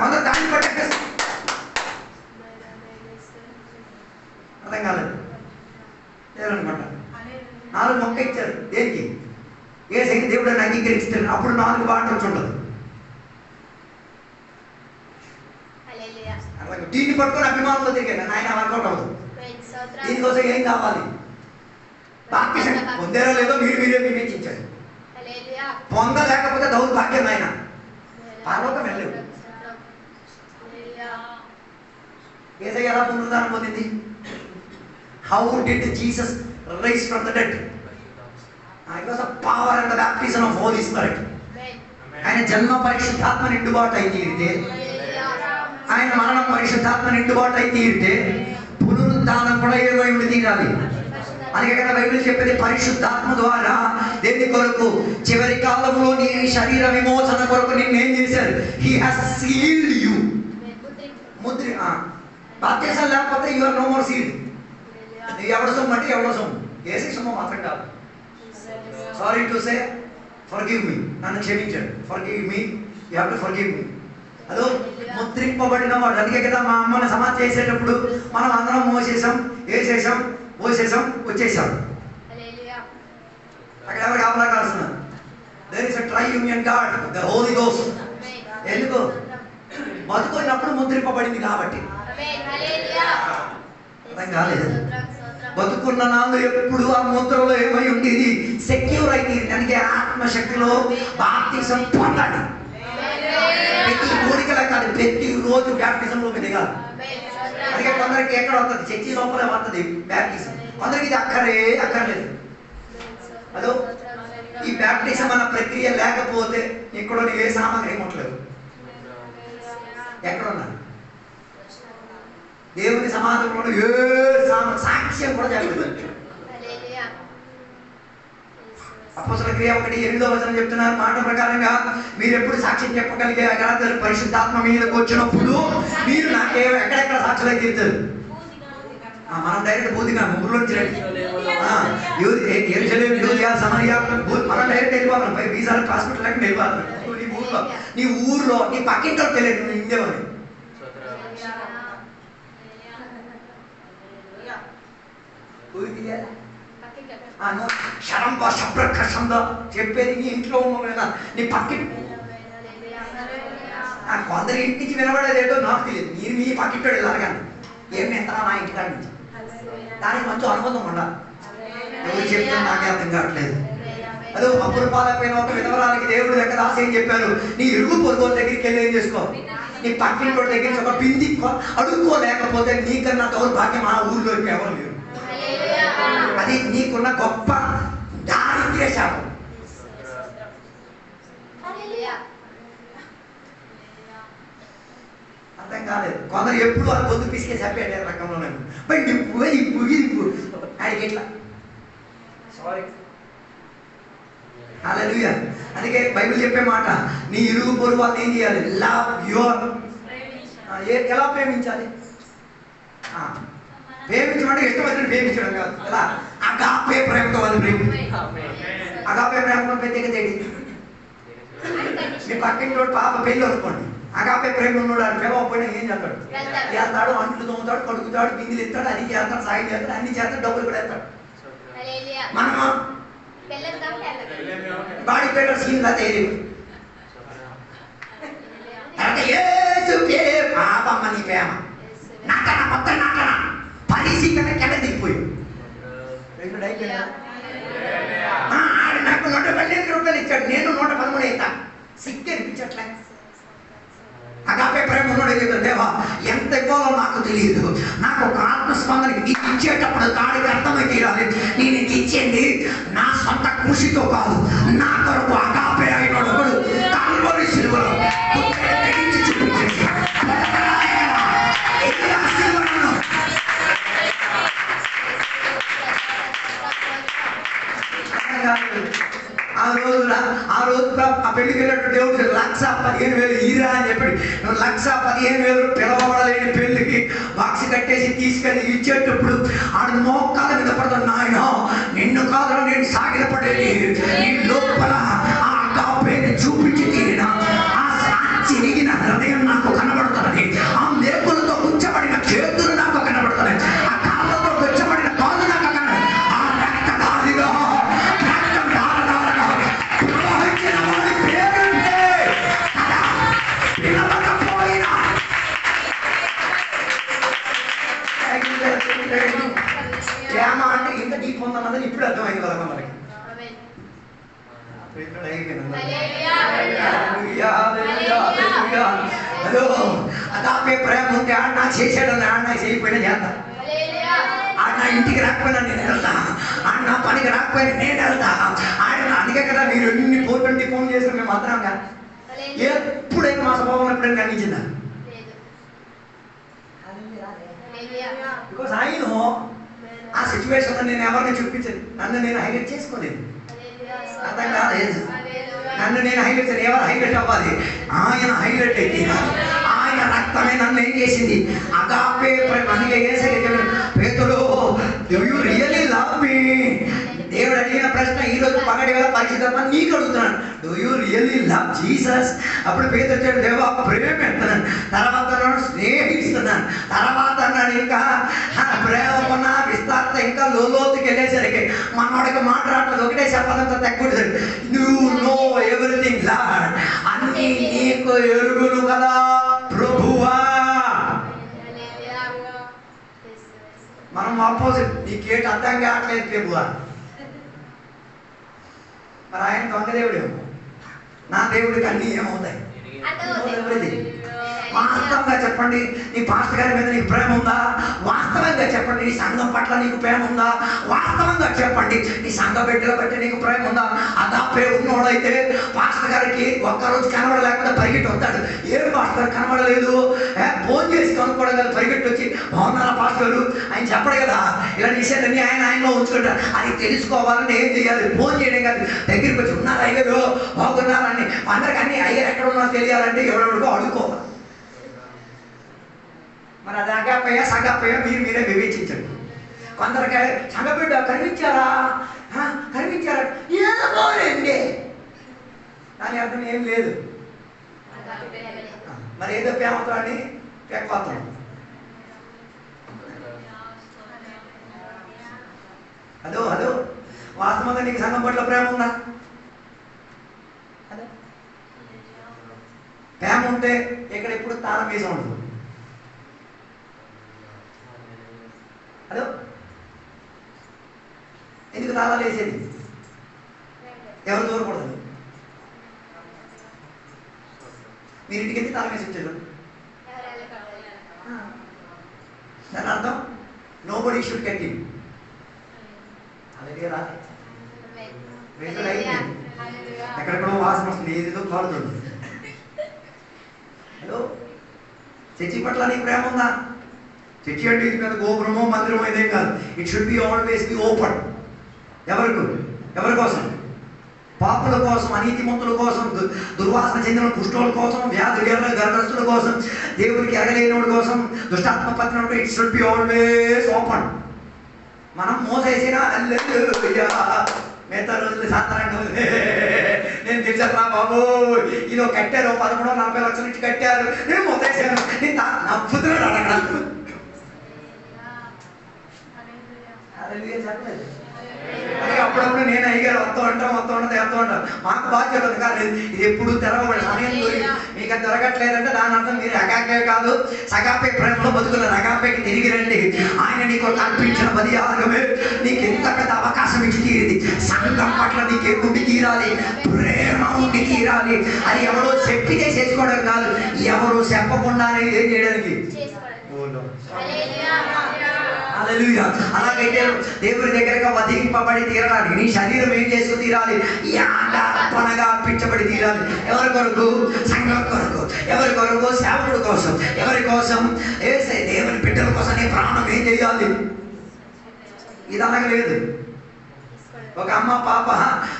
కొందరు దాన్ని పట్టే. అర్థం కాలేదు. లేదనమాట. 4 మొక్క ఇచ్చారు. దేనికి? ఏ సంఖ్య దేవుడు అని అంగీకరిస్తారు. అప్పుడు 4 బాటలు ఉండదు. దీన్ని పట్టుకొని అభిమానంలో తిరిగాను, ఆయన వర్కౌట్ అవ్వదు. దీనికోసం ఏం కావాలి? బాప్తిసం పొందారో లేదో మీరే వివేచించారు. పొందలేకపోతే దౌర్భాగ్యం. ఆయన పరలోకం వెళ్ళలేవు. యేసయ్య ఎలా పునరుద్ధానం పొందింది? How did Jesus rise from the dead? It was the power and the baptism of Holy Spirit. ఆయన జన్మ పరిశుద్ధాత్మ నిండుబాటు అయి తీరితే, ఆయన మరణం పరిశుద్ధాత్మ నిండుబాటు అయి తీరితే, పునరుద్ధానం కూడా ఏమై ఉండి తీరాలి. అందుకే కదా బైబిల్ చెప్పేది పరిశుద్ధాత్మ ద్వారా దేని కొరకు? చివరి కాలంలో నీ శరీర విమోచన కొరకు నిన్నేం చేశారు? He has sealed you. ముద్ర. బాప్తిసం లేకపోతే you are no more sealed. ఎవడ సొమ్ము అంటే ఎవడో సొమ్ము, ఏసీ సొమ్ము మాత్రం కాదు. Sorry to say forgive me, నన్ను క్షమించండి. Forgive me, you have to forgive me. అదో ముద్రింపబడిన వాడు. అందుకే కదా మా అమ్మని సమాధి చేసేటప్పుడు మనం అందరం మోసేసాం, వేసేసాం, పోసేసాం, వచ్చేసాం. అక్కడ ఎవరు కావాలా కాల్సిన? There is a triunion God, the holy ghost. ఎందుకు? బతుకున్నప్పుడు ముద్రింపబడింది కాబట్టి. అర్థం కాలేదు. బతుకున్న నాళ్ళు ఎప్పుడు ఆ ముద్రలో ఏమై ఉండేది? సెక్యూర్ అయితే. దానికి ఆత్మశక్తిలో బాప్తిసం పొందాలి. ప్రతి కోరికలా కాదు, ప్రతి రోజు బ్యాప్టిజంలోకి దిగాలి. అందుకే కొందరికి ఎక్కడ వస్తుంది? చర్చి లోపలే వస్తుంది బ్యాప్టిజం. కొందరికి ఇది అక్కర్లేదు. అదో ఈ బ్యాప్టిజం అన్న ప్రక్రియ లేకపోతే ఇక్కడ ఏ సామాగ్రి ముట్టలేదు. ఎక్కడున్నా దేవుని సమాజంలో ఏ సాక్ష్యం కూడా జరగలేదు. అపోస్తలుల క్రియ 1:8 చెప్తున్నారు. మాట ప్రకారంగా మీరు ఎప్పుడు సాక్ష్యం చెప్పగలిగే పరిశుద్ధాత్మ మీదకి వచ్చినప్పుడు మీరు నాకేమో ఎక్కడెక్కడ సాక్షులు అయితే తీరుతారు. మనం డైరెక్ట్ బోధిగా ముగ్గురులోంచి సమరియా మనం డైరెక్ట్ వెళ్ళిపోతాం. వీసాలు హాస్పిటల్ లేక వెళ్ళిపోతాం. నీ ఊర్లో నీ పక్కింట్లో తెలియదు నువ్వు ఇందేమని. చెప్పేది నీ ఇంట్లో ఉన్న నీ పక్కి. కొందరి ఇంటి నుంచి వినబడేది ఏంటో నాకు తెలియదు. మీరు మీ పక్కింటో వెళ్ళాలి కానీ ఏం ఎంతనా నా ఇంటికాడి నుంచి దానికి మంచి అనుబంధం ఉండాలి. ఎవరు చెప్తే నాకే అర్థం కావట్లేదు. అదే అప్పుడు పాలైపోయిన ఒక విధవరానికి దేవుడు దగ్గర ఆశ ఏం చెప్పారు? నీ ఇరుగు పొరుగుల దగ్గరికి వెళ్ళి ఏం చేసుకో, నీ పక్కింటి దగ్గర ఒక బింది అడుక్కోలేకపోతే నీకన్నా దౌర్భాగ్యం ఆ ఊళ్ళో ఎవరు లేరు. అది నీకున్న గొప్ప దారిద్ర్య శాపం. అర్థం కాలేదు. కొందరు ఎప్పుడు వాళ్ళు పొద్దు పిసికే చెప్పే రకంలో ఆయనకి ఎట్లా సారీ. హల్లెలూయా. అందుకే బైబిల్ చెప్పే మాట, నీ ఇరుగు పొరుగు వాళ్ళు ఏం చేయాలి? Love your. ఎలా ప్రేమించాలి? ప్రేమించడం అంటే ఇష్టం వచ్చినట్టు ప్రేమించడం కాదు. ఎలా? అగాపే ప్రేమతో వాళ్ళు ప్రేమ. అగాపే ప్రేమతో ప్రత్యేకత ఏంటి? మీ పక్కింటి పాప పెళ్ళి అనుకోండి, అగాపే ప్రేమ ఉన్నాడు అని పిలవకపోయినా ఏం చేస్తాడు? చేస్తాడు, అంట్లు తోముతాడు, కడుగుతాడు, బిందులు ఎత్తాడు, అది చేస్తాడు, సాయం చేస్తాడు, అన్ని చేస్తాడు, డబ్బులు కూడా వేస్తాడు. మనము బాడీ పేటర్ సీన్ అదే పాపమ్మ నీ ప్రేమ నాకన్నా మొత్తం నాకన్నా పరిసి కన్నా కెడ దిగిపోయి ఆడు నాకు 112 రూపాయలు ఇచ్చాడు, నేను 113 అవుతా. సిగ్గు అనిపించట్లే. అగాపే ప్రేమ ఉన్నాడు. దేవా ఎంత ఇవ్వాలో నాకు తెలియదు, నాకు ఒక ఆత్మస్పందన ఇచ్చేటప్పుడు కాడికి అర్థమై తీరాలి. నేను ఇచ్చేది నా సొంత కృషితో కాదు, నా కొరకు అగాపే అయినాడు కల్వరి సిలువలో చూపించేసి ఆ రోజు ఆ పెళ్లికి వెళ్ళినట్టు దేవుడు 1,15,000 ఈరా అని చెప్పాడు. 1,15,000 పిలవబడలేని పెళ్లికి బాక్స్ కట్టేసి తీసుకెళ్ళి ఇచ్చేటప్పుడు ఆడు మోకాల మీద పడతాడు. నాయన నిన్ను కాదు నేను సాగిలపడేది, నీ లోపల ఆ అగాపేని చూపించి తీరిన ఆ చిరిగిన హృదయం నాకు కనబడుతున్నది, ఆ మేకులతో ఉంచబడిన చేతులు నాకు కనబడుతున్నాయి, ఆ కాళ్ళతో ఉంచబడిన కాళ్ళు నాకు కనబడి, ఆ రక్తదారిగా ప్రేమ అంటే ఇంత డీప్ ఉందన్నదని ఇప్పుడు అర్థమైంది కదా మనకి. హలో అగాపే ప్రేమ ఉంటే ఆడ నాకు చేసాడని ఆడ నాకు చేయకపోయినా చేస్తా, ఆడ నా ఇంటికి రాకపోయినా నేను వెళ్తా, ఆడ నా పనికి రాకపోయినా నేను వెళ్తా. ఆయన అందుకే కదా మీరు ఎన్ని 420 ఫోన్ చేసిన మేము మాత్రం ఎప్పుడైనా మా స్వభావం ఎప్పుడైనా కనిపించిందా? బికాస్ ఆయన ఆ సిచ్యువేషన్ నేను ఎవరిని చూపించదు, నన్ను నేను హైలైట్ చేసుకోలేదు. అర్థం కాలేదు, నన్ను నేను హైలైట్ చేయను. ఎవరు హైలైట్ అవ్వాలి? ఆయన హైలైట్ అయితే ఆయన రక్తమే నన్ను ఏం చేసింది? అగాపే ప్రేమ. అందుకే పేతుడు do you really love me? దేవుడు అడిగిన ప్రశ్న ఈ రోజు పగటి వేళ పరిశుద్ధమా నీకు అడుగుతున్నాను, do you really love Jesus? అప్పుడు పేతురు వచ్చాడు, దేవా ప్రేమ ఎత్తున్నాను, తర్వాత స్నేహిస్తున్నాను, తర్వాత అన్నాడు ఇంకా ప్రేమకున్న విస్తారత ఇంకా లోతుకి వెళ్ళేసరికి మనవాడికి మాట్లాడటం ఒకటే చెప్పాలంతా తగ్గకూడదు. నువ్వు నో ఎవ్రీథింగ్ లార్డ్, అన్నీ నీకు ఎరుగును కదా ప్రభువా. మనం ఆపోజిట్, నీకేంటి అర్థం కావట్లేదు ప్రభువా. మరి ఆయన దొంగ దేవుడేమో, నా దేవుడికి అన్నీ ఏమవుతాయి? వాస్తవంగా చెప్పండి, నీ పాస్టర్ గారి మీద నీకు ప్రేమ ఉందా? వాస్తవంగా చెప్పండి, నీ సంఘం పట్ల నీకు ప్రేమ ఉందా? వాస్తవంగా చెప్పండి, నీ సంఘ బిడ్డల బట్టి నీకు ప్రేమ ఉందా? అగాపే ఉన్నోడైతే పాస్టర్ గారికి ఒక్కరోజు కనబడలేకుండా పరిగెట్టి వస్తాడు. ఏం పాస్టర్ గారు కనబడలేదు, ఫోన్ చేసి కనుక్కోవడం కదా, పరిగెట్టి వచ్చి బాగున్నారా పాస్టర్ గారు ఆయన చెప్పడు కదా, ఇలాంటి విషయాలన్నీ ఆయనలో ఉంచుకుంటారు. అది తెలుసుకోవాలని ఏం చేయాలి? ఫోన్ చేయడం కాదు, దగ్గరికి వచ్చి ఉన్నారు అయ్యారు బాగున్నారని అందరికి అన్ని అయ్యారు ఎక్కడ ఉన్నారో తెలియాలంటే ఎవరెవరికో అడుక్కోవాలి. మరి అది అగాపయ్యా సగాపయ్యా మీరే వివేచించండి. కొందరికి సంగబిడ్డ కనిపించారా కనిపించారా ఏమోనండి, దాని అర్థం ఏం లేదు. మరి ఏదో ప్రేమత్రాన్ని పెక్పాత్రం. హలో వాస్తవంగా నీకు సంఘం పట్ల ప్రేమ ఉందా? ప్రేమ ఉంటే ఇక్కడ ఎప్పుడు తాళం వేసి ఉండదు. హలో ఎందుకు తాళాలు వేసేది? ఎవరు దూరకూడదు. మీరు ఇంటికి వెళ్ళి తాళం వేసి వచ్చారు, దాని అర్థం నోబడీ షుడ్ గెట్ ఇన్. అలాగే రా ఎక్కడెక్కడో వాసన వస్తుంది, ఏదో కాలుతుంది. హలో చర్చి పట్ల నీకు ప్రేమ ఉందా? చర్చి అంటే ఇది కాదు, గోపురమో మందిరమో ఇదేం కాదు. It should be always be open. ఎవరి కోసం? పాపుల కోసం, అనీతిమంతుల కోసం, దుర్వాసన చెందిన కుష్ఠుల కోసం, వ్యాధి గర్భస్థుల కోసం, దేవుడికి ఎరగలేనివాడి కోసం, దుష్టాత్మ పత్రినప్పుడు it should be always open. మనం మోసేసిన మిగతా రోజులు సాధారణంగా నేను నేను తెలిసాను రా బాబు, ఇది కట్టారు 1340 లక్షల నుంచి కట్టారు, నేను మొత్తేసాను, నేను నవ్వుతున్నాడు అక్కడ. అలాగే అప్పుడప్పుడు నేను అయ్యారు వస్తూ ఉంటాం మాకు బాధ్యత ఉంది. కానీ ఇది ఎప్పుడు తెరవబడి సమయం మీకు అది దొరకట్లేదంటే దాని అర్థం మీరు అగాపే కాదు, సగాపే ప్రేమలో బతుకున్న అగాపేకి తిరిగి రండి. ఆయన నీకు కల్పించిన బలియాగమే నీకు ఎంత పెద్ద అవకాశం ఇచ్చి తీరింది. సంఘం పట్ల నీకు ఉండి తీరాలి, ప్రేమ ఉండి తీరాలి. అది ఎవరో చెప్పితే చేసుకోవడం కాదు, ఎవరు చెప్పకుండానే ఏం చేయడానికి. అలాగైతే దేవుని దగ్గరగా వధింపబడి తీరడానికి నీ శరీరం ఏం చేసుకుని తీరాలి, యాగర్పణగా అర్పించబడి తీరాలి. ఎవరి కొరకు? సంఘం కొరకు. ఎవరి కొరకు? సేవకుడు కోసం. ఎవరి కోసం? ఏసే దేవుని బిడ్డల కోసం నీ ప్రాణం ఏం చేయాలి. ఇది అనగలేదు. ఒక అమ్మ పాప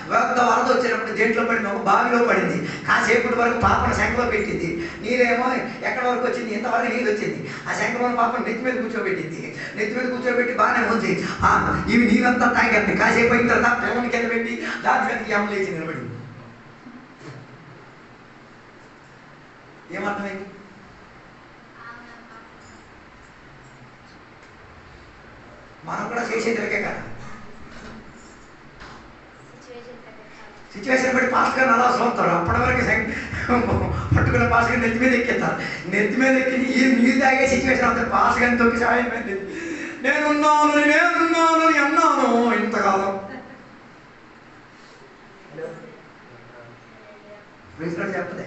వరద వచ్చినప్పుడు దేంట్లో పడింది, ఒక బావిలో పడింది. కాసేపటి వరకు పాపను శంఖలో పెట్టింది. నీళ్ళేమో ఎక్కడ వరకు వచ్చింది, ఎంతవరకు నీళ్ళు వచ్చింది. ఆ శంఖలో పాపను నెత్తి మీద కూర్చోబెట్టింది. నెత్తి మీద కూర్చోబెట్టి బాగానే ఉంది. ఇవి నీళ్ళంతా తాగండి. కాసేపు అయిన తర్వాత పిల్లలకి కింద పెట్టి దాని మీదకి అమ్మ లేచి నిలబడింది. ఏమర్థమైంది? మనం కూడా చేసేదికే కదా. సిచ్యువేషన్ బట్టి పాస్ గారిని అలా సోతారు. అప్పటి వరకు పట్టుకున్న పాస్ గారిని నెత్తి మీద ఎక్కేస్తారు. నెత్తి మీద ఎక్కి ఈ నీళ్ళు తాగే సిచ్యువేషన్ అవుతుంది. పాస్ గారిని తొక్కి సాయం నేనున్నాను అన్నాను ఇంతకాలం. చెప్పదే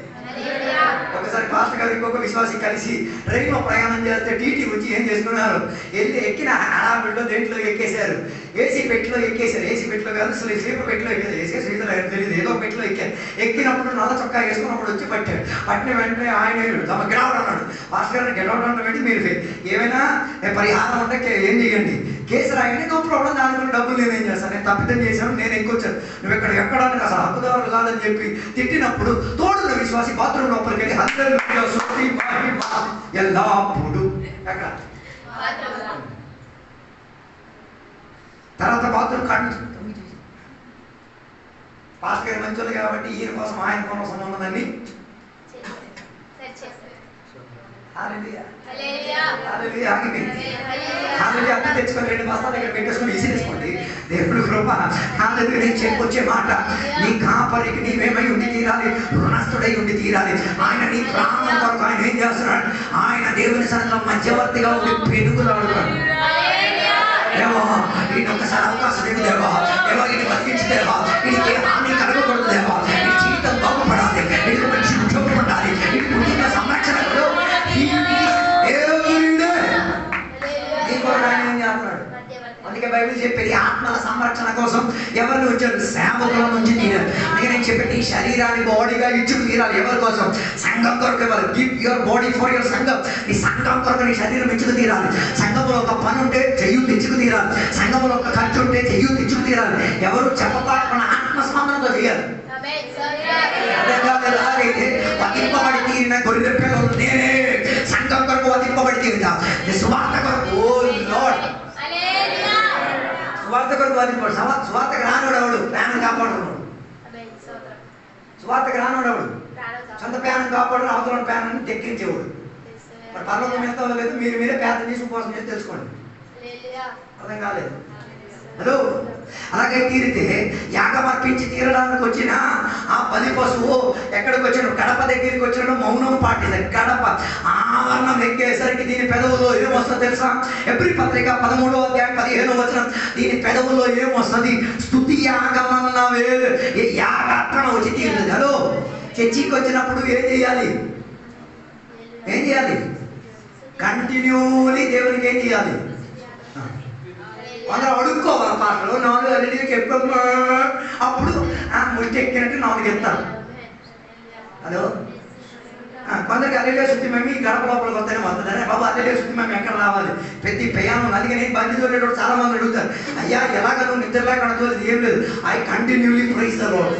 ఒకసారి పాస్టర్ గారు ఇంకొక విశ్వాసి కలిసి ట్రైన్లో ప్రయాణం చేస్తే టీటీ వచ్చి ఏం చేసుకున్నారు, ఎక్కిన హడావిడిలో దేంట్లో ఎక్కేశారు, ఏసీ పెట్టిలో ఎక్కేశారు. ఏసీ పెట్టిలో కాదు, స్లీపర్ పెట్టిలో ఎక్కారు. ఏసీ స్లీపర్ తెలియదు, ఏదో పెట్టిలో ఎక్కారు. ఎక్కినప్పుడు నల్ల చొక్కా వేసుకున్నప్పుడు వచ్చి పట్టాడు. పట్టిన వెంటనే ఆయన తమ గెలవడం అన్నాడు. పాస్టర్ గారిని గెలవడం పెట్టి మీరు ఏమైనా పరిహారం ఉంటే ఏం చేయండి, కేసు రాయండి, నో ప్రాబ్లం, దానికి డబ్బులు నేనేం చేస్తాను, నేను తప్పిదం చేశాను, నేను ఇంకొచ్చాను, నువ్వు ఇక్కడ ఎక్కడానికి అసలు హక్కుదారులు కాదని చెప్పి తిట్టినప్పుడు తోడున్న విశ్వాసి బాత్రూమ్ లోపలికి వెళ్ళి ఎల్లప్పుడు ఎక్కడ తర్వాత బాత్రూమ్ కాడి పాస్ గారి మంచులు కాబట్టి ఈయన కోసం ఆయన కోసం ఉన్నదని అర్థం తెచ్చుకొని 2 బస్తాల దగ్గర పెట్టేసుకొని విసిరేసుకోండి. దేవుడు కృప. నేను చెప్పొచ్చే మాట, నీ కాపరికి నీవేమై ఉండి తీరాలి, రుణస్థుడై ఉండి తీరాలి. ఆయన నీ ప్రాణం కొరకు ఆయన ఏం చేస్తున్నాడు, ఆయన దేవుని సన్నిధిలో మధ్యవర్తిగా ఉండి పెనుగులాడుతున్నాడు. దేవా ఈయన ఒక్కసారి అవకాశం లేదు దేవా, దేవా ఈయన బతికించి దేవా, ఈయనకి హాని కలగకూడదు దేవా, ఈ జీవితం బాగుపడాలి, నీకు మంచి ఉద్యోగం ఉండాలి, నీకు కుటుంబ సంరక్షణ. అందుకే బైబిల్ చెప్పేది ఆత్మల సంరక్షణ కోసం ఎవరిని వచ్చాడు, సేవకుల నుంచి తీరాలి. అందుకే నేను చెప్పేది నీ శరీరాన్ని బాడీగా ఇచ్చుకు తీరాలి. ఎవరి కోసం? సంఘం కొరకు. ఎవరు? Give your body for your సంఘం. నీ సంఘం కొరకు నీ శరీరం ఇచ్చుకు తీరాలి. సంఘంలో ఒక పని ఉంటే చెయ్యి తెచ్చుకు తీరాలి. సంఘంలో ఒక ఖర్చు ఉంటే చెయ్యి తెచ్చుకు తీరాలి. ఎవరు చెప్పపాటుకున్న ఆత్మస్పందనతో చేయాలి. ఎలాగైతే వధింపబడి తీరిన గొర్రె పిల్లలు నేనే సంఘం కొరకు వధింపబడి తీరుతా, సువార్త కొరకు. ఓ లార్డ్, సువార్త కొరకు వధింపడు. సువార్తకు రానుడవుడు ప్రాణం కాపాడుతున్నాడు. సువార్తకు రానుడవుడు సొంత ప్రాణం కాపాడు, అవతల ప్రాణాన్ని తెక్కించేవాడు. మరి పర్లోకం ఎంత లేదు, మీరే పేద తీసుకు కోసం చేసి తెలుసుకోండి. అర్థం కాలేదు? హలో. అలాగే తీరితే యాగం అర్పించి తీరడానికి వచ్చిన ఆ 10 పశువు ఎక్కడికి వచ్చినాడు, గడప దగ్గరికి వచ్చినాడు. మౌనం పాటింది. గడప ఆవరణం ఎక్కేసరికి దీని పెదవులో ఏమొస్తుంది తెలుసా? ఎబ్రీ పత్రిక 13వ అధ్యాయం 15వ వచనం, దీని పెదవుల్లో ఏమొస్తుంది? స్తుతి యాగమన్నవే యాగార్పణ వచ్చి తీరుతుంది. హలో. చర్చికి వచ్చినప్పుడు ఏం చేయాలి? కంటిన్యూలీ దేవునికి ఏం చేయాలి? అందరూ అడుక్కోవాలి. పాటలు 4 అల్లిడికి ఎప్పుడమ్మా అప్పుడు ముట్టి ఎక్కినట్టు 4 ఎత్తారు. హలో. కొందరికి అల్లెలే శుద్ధి మేము ఈ గడప లోపలికి వస్తేనే వస్తుందని, బాబు అల్లెలే శుద్ధి మేము ఎక్కడ రావాలి? ప్రతి ప్రయాణం. అందుకే నేను బండి తోలేటప్పుడు చాలా మంది అడుగుతారు, అయ్యా ఎలాగ నువ్వు నిద్రలాగా తోలేదు? ఏం లేదు, I continually praise the Lord.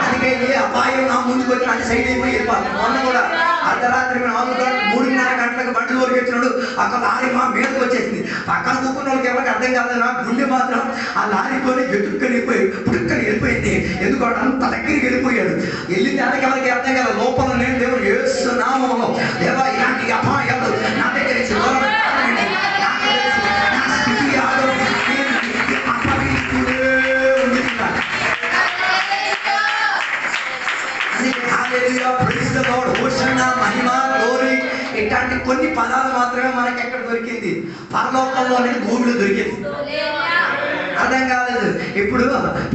అందుకే ఏ అపాయం నా ముందుకు వచ్చి అంటే సైడ్ అయిపోయి వెళ్ళిపోతాను. మొన్న కూడా అర్ధరాత్రి 3:30 గంటలకు బండి వరకు వచ్చినాడు. అక్కడ లారీ మా మీదకి వచ్చేసింది. పక్కన కూకున్న వాళ్ళకి ఎవరికి అర్థం కాదు, నా గుండె మాత్రం ఆ లారీతోనే పుట్టుక్కని వెళ్ళిపోయింది. ఎందుకంటే అంత దగ్గరికి వెళ్ళిపోయాడు. వెళ్ళిన దానికి ఎవరికి అర్థం కాదు. లోపల నేను దేవుడు యేసు నామములో దేవా ఇలాంటి అపాయాలు నా దగ్గర నుంచి దూరం పెట్టాలండి. నాకు తెలుసు నా స్థితి ఆగదు. నేను అపవిత్రుడే ఉండిపోతాను. Hallelujah, praise the Lord, hosanna, మహిమ, గ్లోరీ ఇట్లాంటి కొన్ని పదాలు మాత్రమే మనకి ఎక్కడ దొరికింది? పరలోకంలోనే భూమిలో దొరికింది. అర్థం కాలేదు. ఇప్పుడు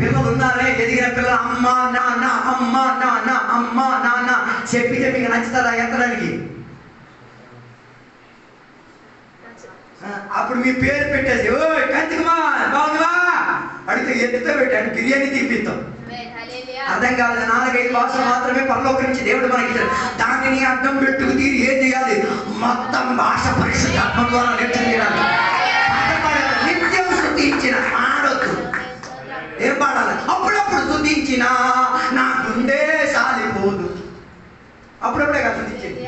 పిల్లలు ఉన్నారే, ఎదిగిన పిల్లలు అమ్మ నాన్న అమ్మ నాన్న అమ్మ నాన్న చెప్పితే మీకు నచ్చుతారా ఎత్తడానికి? అప్పుడు మీ పేరు పెట్టేసి ఓ కంచికమా బాగుందా అడిగితే ఎత్తుతో పెట్టాను, బిర్యానీ తినిపిస్తాం. అర్థం కాలేదు. 4-5 భాషలు మాత్రమే పరలోకం నుంచి దేవుడు మనకి ఇచ్చాడు. దానిని అర్థం పెట్టుకు తీరి ఏం చేయాలి? మొత్తం భాష పరిశుద్ధాత్మ ద్వారా నేర్చుకోవాలి. నిత్యం స్తుతించిన పాడొద్దు. ఏం పాడాలి? అప్పుడప్పుడు స్తుతించిన నా గుండె సాలిపోదు. అప్పుడప్పుడే కదా స్తుతించేది.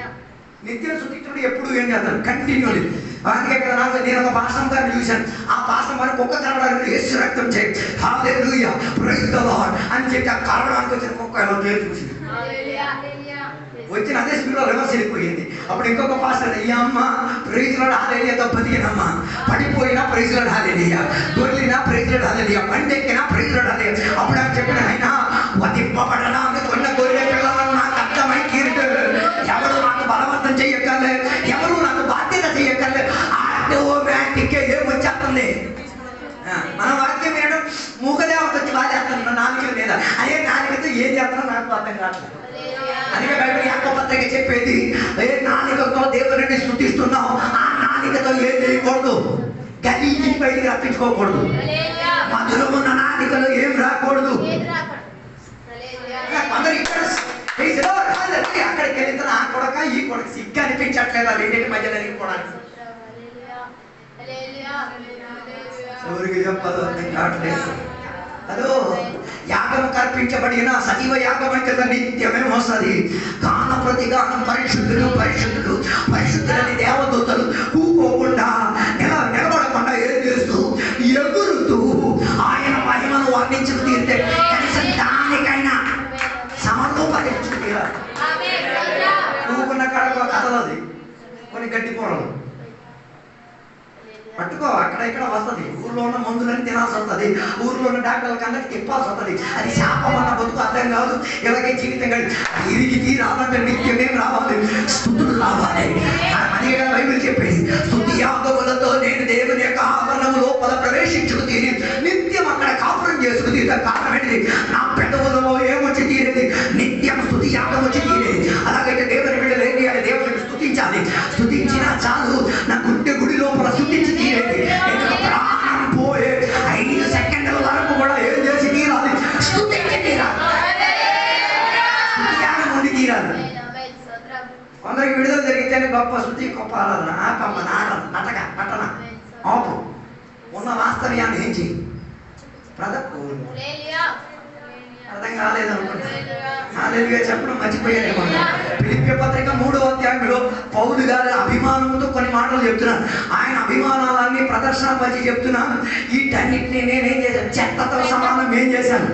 నిత్యం స్తుతించుడు ఎప్పుడు ఏం చేస్తాను? కంటిన్యూలీ. అందుకే ఇక్కడ నేను ఒక భాషం గారిని చూశాను. ఆ భాషం మనకు ఒక్క కరవడానికి యేసు రక్తం చేయి హల్లెలూయా ప్రైజ్ ది లార్డ్ అని చెప్పి ఆ కరవడానికి వచ్చిన కుక్క ఎలా పేరు చూసింది. వచ్చిన అదే స్పీడ్లో రివర్స్ వెళ్ళిపోయింది. అప్పుడు ఇంకొక పాస్టర్ ఈ అమ్మ ప్రైజ్ లార్డ్ హల్లెలూయాతో బతికినమ్మ, పడిపోయినా ప్రైజ్ లార్డ్ హల్లెలూయా, దొర్లినా ప్రైజ్ లార్డ్ హల్లెలూయా, బండెక్కినా ప్రైజ్ లార్డ్ హల్లెలూయా. అప్పుడు ఆయన చెప్పిన ఆయన వధింపబడడానికి కొన్న గొర్రె పిల్లలను నాకు అర్థమై తీరుడు. ఎవరు నాకు బలవంతం చెయ్యక్కర్లే, ఎవరు నాకు బాధ్యత చెయ్యక్కర్లే. ఆటోమేటిక్ ఏమొచ్చేస్తుంది? మన వాక్యం వినడం మూగదేవత వచ్చి బాధేస్తాను నాలుగు మీద. అదే నాలుగుతో ఏం చేస్తానో నాకు అర్థం కావట్లేదు. అందుకే బైబిల్ యాకోబు పత్రిక చెప్పేది ఏ నాలుకతో దేవుడిని స్తుతిస్తున్నావు ఆ నాలుకతో ఏం చేయకూడదు? గలీజీ బయటికి రప్పించుకోకూడదు. మధురం ఉన్న నాలుకలో ఏం రాకూడదు. కొందరు ఇక్కడ అక్కడికి వెళ్ళిన ఆ కొడక ఈ కొడక సిగ్గు అనిపించట్లేదు. రెండింటి మధ్యలో వెళ్ళిపోవడానికి ఎవరికి చెప్పదు అర్థం కావట్లేదు. అదో యాగం కల్పించబడిన సజీవ యాగం అంటే నిత్యమే వస్తుంది. గాన ప్రతి గానం పరిశుద్ధులు పరిశుద్ధులు పరిశుద్ధులని దేవదూతలు కూకోకుండా నిలబడకుండా ఏం చేస్తూ ఎగురుతూ ఆయన మహిమను వర్ణించుకు తీరితే కనీసం దానికైనా సమర్పరించుకు తీరాలి. కూకున్న కాడ కదలది కొన్ని గట్టి కూరలు పట్టుకో అక్కడ ఇక్కడ వస్తుంది. ఊర్లో ఉన్న మందులని తినాల్సి వస్తుంది. ఊర్లో ఉన్న డాక్టర్ల అందరికి తిప్పాల్సి వస్తుంది. అది శాపం అన్న బతుకు అర్థం కాదు. ఇలాగే జీవితం కాదు. తిరిగి రావాలంటే నిత్యమేం రావాలి? స్తుతులు రావాలి. అదే కదా బైబిల్ చెప్పేది. స్తుతి యాగములతో నేను దేవుని యొక్క ఆవరణం లోపల ప్రవేశించుకు తీరి నిత్యం అక్కడ కాపురం చేసుకు తీరు. కారణం ఏంటిది? నా పెదవులలో ఏమొచ్చి తీరేది? నిత్యం స్తుతి యాగం వచ్చి తీరేది. అలాగైతే దేవుని బిడ్డలు ఏం చేయాలి? దేవుడిని స్తుతించాలి. స్తుతించినా చాలు నా గుండె గుడి లోపల స్తుతించి తీరేది. ప్రాణం పోయే 5 సెకండ్ల వరకు కూడా ఏం చేసి తీరాలి? స్తుతించి తీరాలి. ఉండి తీరాలి. కొందరికి విడుదల జరిగితేనే గొప్ప స్తుతి గొప్ప ఆరాధన. ఆపమ్మ నాటన నటక నటన ఆపు. ఉన్న వాస్తవ్యాన్ని ఏం చేయి ప్రదర్శన. అర్థం కాలేదనుకుంటా. హల్లెలూయా చెప్పడం మర్చిపోయారేమో. ఫిలిప్పీ పత్రిక 3వ అధ్యాయంలో పౌలు గారి అభిమానంతో కొన్ని మాటలు చెప్తున్నాను. ఆయన అభిమానాలన్నీ ప్రదర్శన పరిచి చెప్తున్నాను. వీటన్నిటిని నేనేం చేశాను? చెత్తతో సమానం ఏం చేశాను?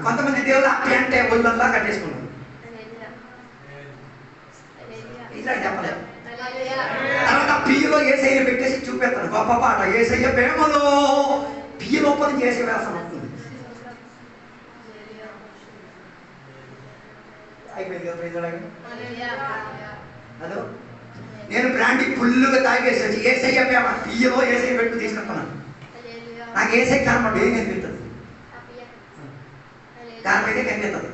కొంతమంది దేవుడు అప్పి అంటే ఒళ్ళల్లా కట్టేసుకున్నాను. ఇట్లా చెప్పలేదు. తర్వాత పియ్యలో ఏసయ్య పెట్టేసి చూపెడతాను. గొప్ప పాట ఏసయ్య ప్రేమలో పియ్య లోపల చేసే వేసం వస్తుంది. అయిపోయింది కదా. అదో నేను బ్రాండీ ఫుల్గా తాగేసి వచ్చి ఏసయ్య ప్రేమ పియ్యలో ఏసయ్య పెట్టు తీసుకుంటున్నాను. నాకు ఏసై కనపడు ఏం కనిపిస్తుంది? కారణం అయితే కనిపిస్తుంది.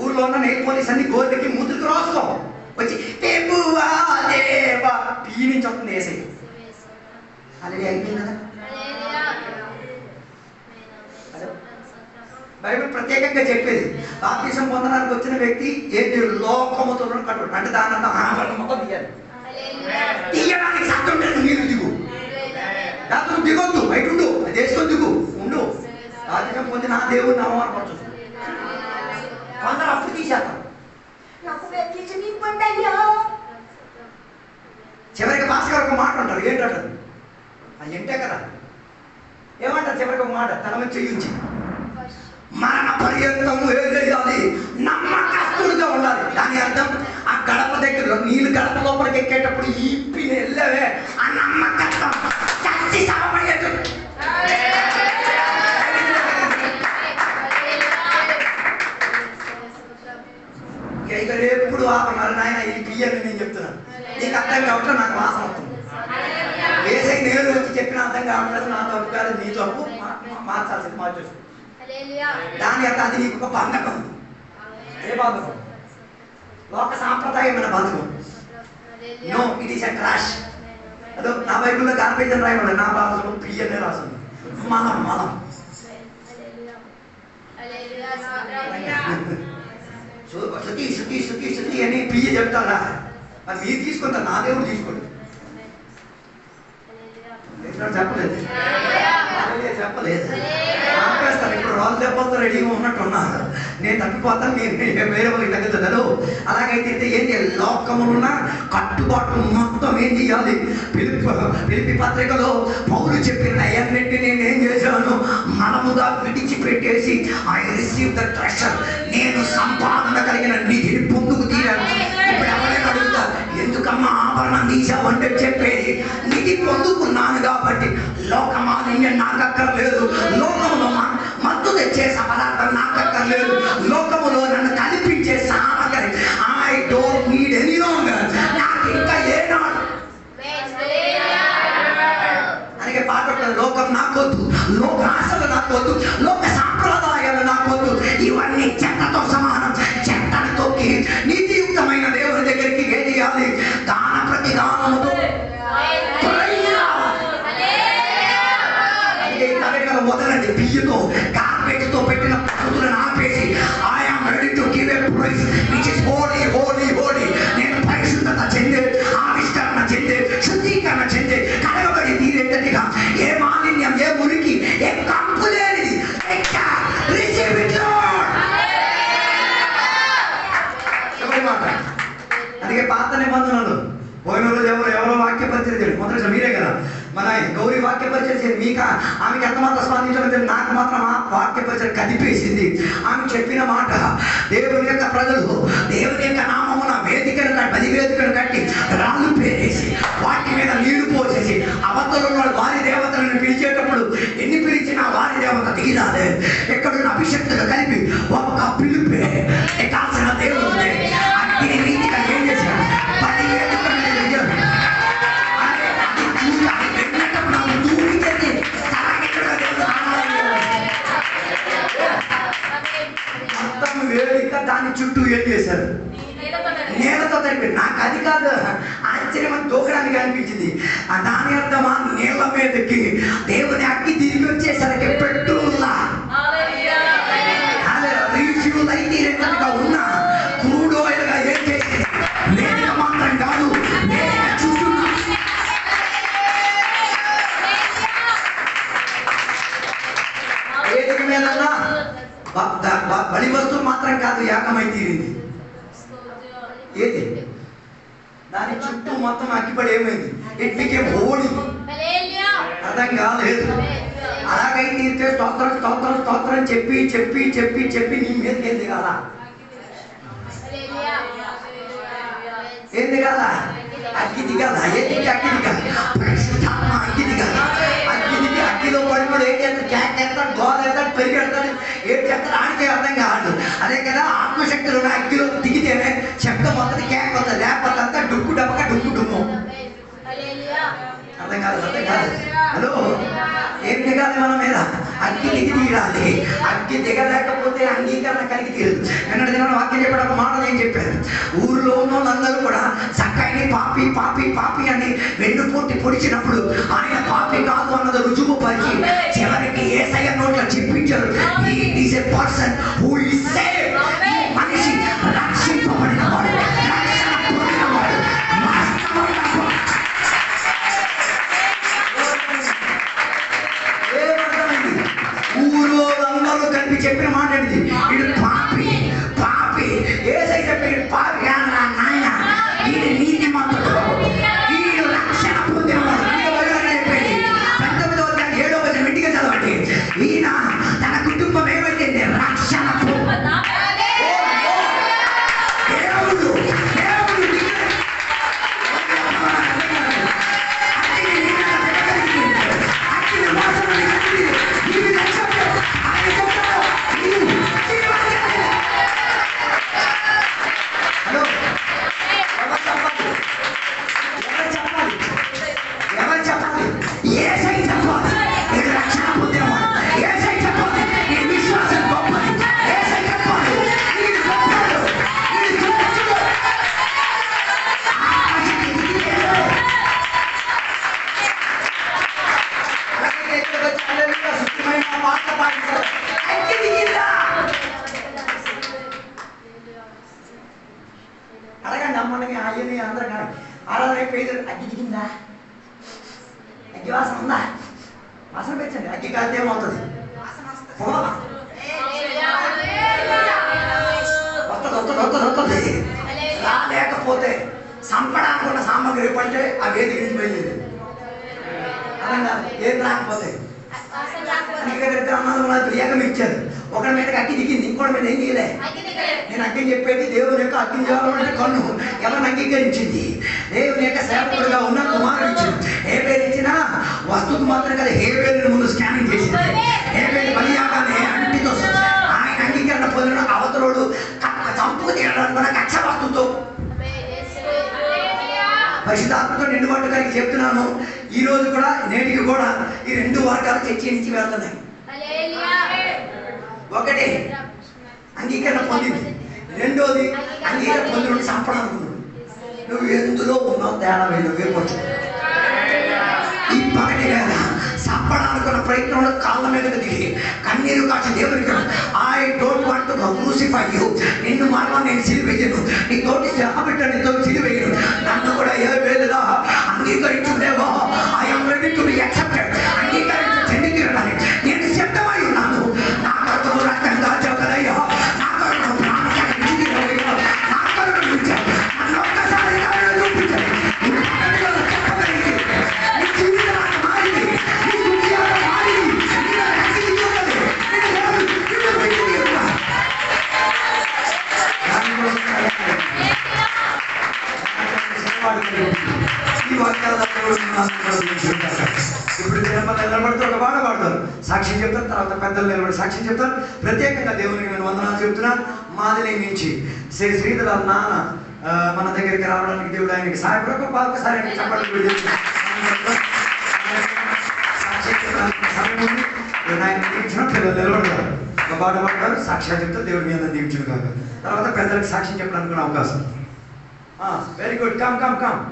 ఊర్లో ఉన్న నెయిల్ పోలీస్ అన్ని గోర్లకి మూతులకు రాసుకో వచ్చి దేవా దేవా పియ్యి నుంచి వస్తుంది ఏసై. అలాగే అయిపోయింది కదా. బైబిల్ ప్రత్యేకంగా చెప్పేది బాప్తిసం పొందడానికి వచ్చిన వ్యక్తి ఏంటి? లోకముతో కట్టు అంటే దాని ఆభరణం మొత్తం తీయాలి. తీయడానికి సాధ్యం లేదు. నీళ్ళు దిగు, దాంతో దిగొద్దు, బయట ఉండు, అది వేసుకొని దిగు ఉండు. బాప్తిసం పొందిన ఆ దేవుడిని అవమానపరచు. కొందరు అప్పుడు తీసేస్తాం. చివరికి భాస్కర్ ఒక మాట అంటారు. ఏంటంటారు? అది ఏంటే కదా ఏమంటారు చివరికి ఒక మాట తన మీద చెయ్యించి మరణ పర్యంతము ఏం చేయాలి? నమ్మకస్తుడిగా ఉండాలి. దాని అర్థం ఆ గడప దగ్గర నీళ్ళు గడప లోపలికి ఎక్కేటప్పుడు ఈపి వెళ్ళవే ఆ నమ్మకత్వం చచ్చి సమమయ్యేది. ఇక ఎప్పుడు ఆపన్నారు నాయన ఈ బియ్యాన్ని నేను చెప్తున్నాను, నీకు అర్థం కావట్లేదు, నాకు వాసన అవుతుంది. ఏసై నేరు వచ్చి చెప్పిన అర్థం కావట్లేదు, నా తప్పు కాదు నీ తప్పు, మార్చాల్సింది మార్చేసు. దాని అర్థం అది నీకు ఒక బంధకం. ఏ బంధకం? లోక సాంప్రదాయమైన బంధకం. No, it is a crash. అదో నా బైబిల్లో గార్బేజ్ అని రాయమని, నా భాషలో బియ్యనే రాసింది. మలం మలం. శృతి శృతి శృతి శృతి అని బియ్య చెప్తారా? అది మీరు తీసుకుంటారు, నా దేవుడు తీసుకోండి. చెప్పలేదు చెప్పలేదు ఆపేస్తాను. ఇప్పుడు రోజు చెప్పొద్దు రెడీగా ఉన్నట్టున్నారు. నేను తప్పిపోతాను, నేను వేరే వాళ్ళకి తగ్గుతున్నాను. అలాగైతే ఏం చేయాలి? లోకములున్న కట్టుబాటు మొత్తం ఏం చేయాలి? పిలిపి పత్రికలో పౌలు చెప్పిన అన్నింటినీ నేనేం చేశాను? మనముగా విడిచిపెట్టేసి ఐ రిసీవ్ ద ట్రెషర్, నేను సంపాదన కలిగిన నిధిని పొందుకు తీరాను. ఇప్పుడు ఎవరైనా అడుగుతారు, ఎందుకమ్మా ఆభరణం తీసావంటే చెప్పేది నిధి పొందుకున్నాను కాబట్టి. లోకమాలిన్యం నాకు అక్కర్లేదు, లోకములో మత్తు తెచ్చే పదార్థం నాకు అక్కర్లేదు, లోకములో నన్ను కల్పించే సామగ్రి I don't need any longer. నాకు ఇంకా ఏనాడు అందుకే పాట లోకం నాకొద్దు, లోక ఆశలు నాకొద్దు, లోక సాంప్రదాయాలు నాకొద్దు. ఇవన్నీ చెత్తతో సమానం. చెత్తని తొక్కి నీతియుక్తమైన దేవుని దగ్గరికి ఏం చేయాలి? దాన ప్రతిదానముతో వదలండి. బియ్యతో కార్పెట్తో పెట్టిన పద్ధతులను ఆపేసి I'm ready to give a praise which is holy holy holy. నేను పరిశుద్ధత చెందే, ఆవిష్కరణ చెందే, శుద్ధీకరణ చెందే, కడగబడి తీరేటట్టుగా ఏ మాలిన్యం, ఏ మురికి, ఏ కంపు లేనిది. అందుకే పాత నిబంధనలు పోయిన రోజు ఎవరో వాక్య పరిచయం చేయండి. మొదటి మీరే కదా మన గౌరీ వాక్య పరిచయం చేయండి. మీకు ఆమెకి ఎంత మాత్రం స్పందించడం, నాకు మాత్రం ఆ వాక్య పరిచయం కదిపేసింది. ఆమె చెప్పిన మాట, దేవుని యొక్క ప్రజలు దేవుని యొక్క నామమున వేదికను బలి వేదికను కట్టి రాళ్ళు పేరేసి వాటి మీద నీళ్లు పోసేసి అవతలు వారి దేవతలను పిలిచేటప్పుడు ఎన్ని పిలిచినా వారి దేవత దిగిరాలే. ఎక్కడున్న అభిషక్తులు కలిపి ఒక్క పిలుపే కాల్సిన దేవుడు అగ్ని రీతిగా ఏం చేశాడు? బలి వేదిక మొత్తం వేదిక దాని చుట్టూ ఏం చేశారు? నేలతో తడిపి. నాకు అది కాదు ఆశ్చర్యం, దూకడానికి అనిపించింది. ఆ దాని అర్థమా నీళ్ళ మీదకి దేవుని అగ్గి తిరిగి వచ్చేసరికి పెట్రోల్లా రీఫ్యూల్ అయితే రెండుగా ఉన్న క్రూడ్ ఆయిల్ గా ఏం చేసి వేదిక మాత్రం కాదు, వేదిక చుట్టూ వేదిక మీద బలి వస్తువు మాత్రం కాదు, యాగమై తీరింది. ఏది? దాని చుట్టూ మొత్తం అగ్గిపడి ఏమైంది? It became holy. అర్థం కాలేదు. అలాగై తీరితే స్తోత్రం స్తోత్రం స్తోత్రం చెప్పి చెప్పి చెప్పి చెప్పి నీ మీద ఏం దిగాల? ఏం దిగాల? అగ్గి దిగాల. ఏదికి అగ్గి దిగాలి? పరిశుద్ధాత్మ అగ్గి దిగాలి. అగ్గి దిగి అగ్గిలో పడిపోడు ఏం చేస్తాడు? క్యాక్ చేస్తాడు, గోడ వేస్తాడు, పెరిగెడతాడు, ఏం చేస్తాడు ఆడితే అర్థం కాదు. అదే కదా ఆత్మశక్తులు ఉన్న అగ్గిలో దిగితేనే శబ్దం వస్తుంది, క్యాక్ వస్తుంది. లేకపోతే అంతా డుక్కు డబ్బక డుక్కు డుమ్ము. అర్థం కాదు, అర్థం కాదు. హలో, ఏం దిగాలి మన మీద? అగ్గి దిగి తీరాలి. అగ్గి దిగలేకపోతే అంగీకరణ కలిగి తీరదు. నిన్నటి దిన వాక్యం చెప్పడం ఒక మాట నేను చెప్పాను. ఊరిలో ఉన్న వాళ్ళందరూ కూడా చక్కని పాపి పాపి పాపి అని వెన్నుపోట్టి పొడిచినప్పుడు ఆయన పాపి కాదు అన్నది రుజువు పరిచి చివరికి యేసయ్య నోట్ల చెప్పించారు. He is a person who is saved. మనిషి రక్షింపబడిన వాడు, రక్షణ పొందినవాడు, వాస్తవమైన ఊరోళ్ళందరూ కలిపి చెప్పిన మాట ఏంటి? ఇది పాపి పాపి. ఏసై చెప్పి పాపి కాదురా నాయన, ఇది నీతి మంతుడు, వీడు రక్షణ పొందినవాడు. చెప్పేది 19వ అధ్యాయం 7వ వచనం ఇంటికి చదవండి.
అడగండి అమ్మని అయ్యని అందరూ కానీ ఆరాధన పేదలు అగ్గి దిగిందా, అగ్గి వాసన ఉందా, వాసన పెంచండి. అగ్గి కాలితే ఏమవుతుంది? వస్తుంది. లేకపోతే సంపడానికి ఉన్న సామాగ్రి పంటే ఆ వేదిక నుంచి బయలుదేరి అలా ఏం రాకపోతే ఏకం ఇచ్చారు. ఒకరి మీదకి అగ్గి దిగింది, ఇంకోటి మీద ఏం చేయలే. నేను అగ్గిని చెప్పేది దేవుని యొక్క అగ్గిని చేయాలంటే కన్ను ఎవరిని అంగీకరించింది? దేవుని యొక్క సేవకుడుగా ఉన్న కుమారుడు ఇచ్చింది. ఏ పేరు ఇచ్చినా వస్తువుకు మాత్రం కదా, ఏ పేరుని ముందు స్కానింగ్ చేసింది. ఏ పేరు బలియాగానే అంటితో ఆయన అంగీకరణ పొందిన అవతలోడు చంపుకు తీయడానికి కక్ష వస్తుతో పరిశుద్ధాత్మతో నిండుబాటు గారికి చెప్తున్నాను. ఈ రోజు కూడా నేటికి కూడా ఈ రెండు వర్గాలు చర్చి నుంచి వెళ్తున్నాయి. ఒకటి అంగీకరణ పొందింది, రెండోది అంగీకరణ పొందిన చంపడాలనుకున్నాడు. నువ్వు ఎందులో ఉన్నావు తేడా వేయవచ్చు. ఈ పగటి వేళ చంపడాలనుకున్న ప్రయత్నంలో కాళ్ళ మీదకు దిగి కన్నీరు కాచి దేవునికి I don't want to crucify you, నిన్ను మాత్రం నేను సిలివేయను, నీ తోటి శ్రమపెట్ట నీతో సిలివేయను, నన్ను కూడా ఏ వేళలా అంగీకరించుదేవో I am ready to be accepted, అంగీకరించు చెందికి నేను సిద్ధమై ఉన్నాను. నా కొరకు రక్తం దాచగలయ్యా, నా కొరకు ప్రాణాన్ని విడిచిపోయా, నా కొరకు నన్ను ఒక్కసారి చూపించాలి. ఈ వాక్యాల ఇప్పుడు నిలబడితే ఒక పాట పాడతారు, సాక్ష్యం చెప్తారు. తర్వాత పెద్దలు నిలబడి సాక్ష్యం చెప్తారు. ప్రత్యేకంగా దేవునికి నేను వందనాలు చెప్తున్నాను. మాదిలే నుంచి శ్రీధర నాన్న మన దగ్గరికి రావడానికి దేవుడు ఆయనకి సహాయపడ ఒకసారి చెప్పండి. సాక్ష్యం చెప్పడానికి సమయం ఉంది. ఆయన దీవించిన పిల్లలు నిలబడతారు, ఒక పాట పాడతారు, సాక్ష్యాలు చెప్తారు. దేవుడి మీద దీవించును కాక తర్వాత పెద్దలకు సాక్ష్యం చెప్పడానికి అవకాశం. Very good, come come come.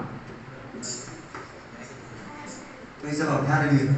Praise the Lord. Hallelujah.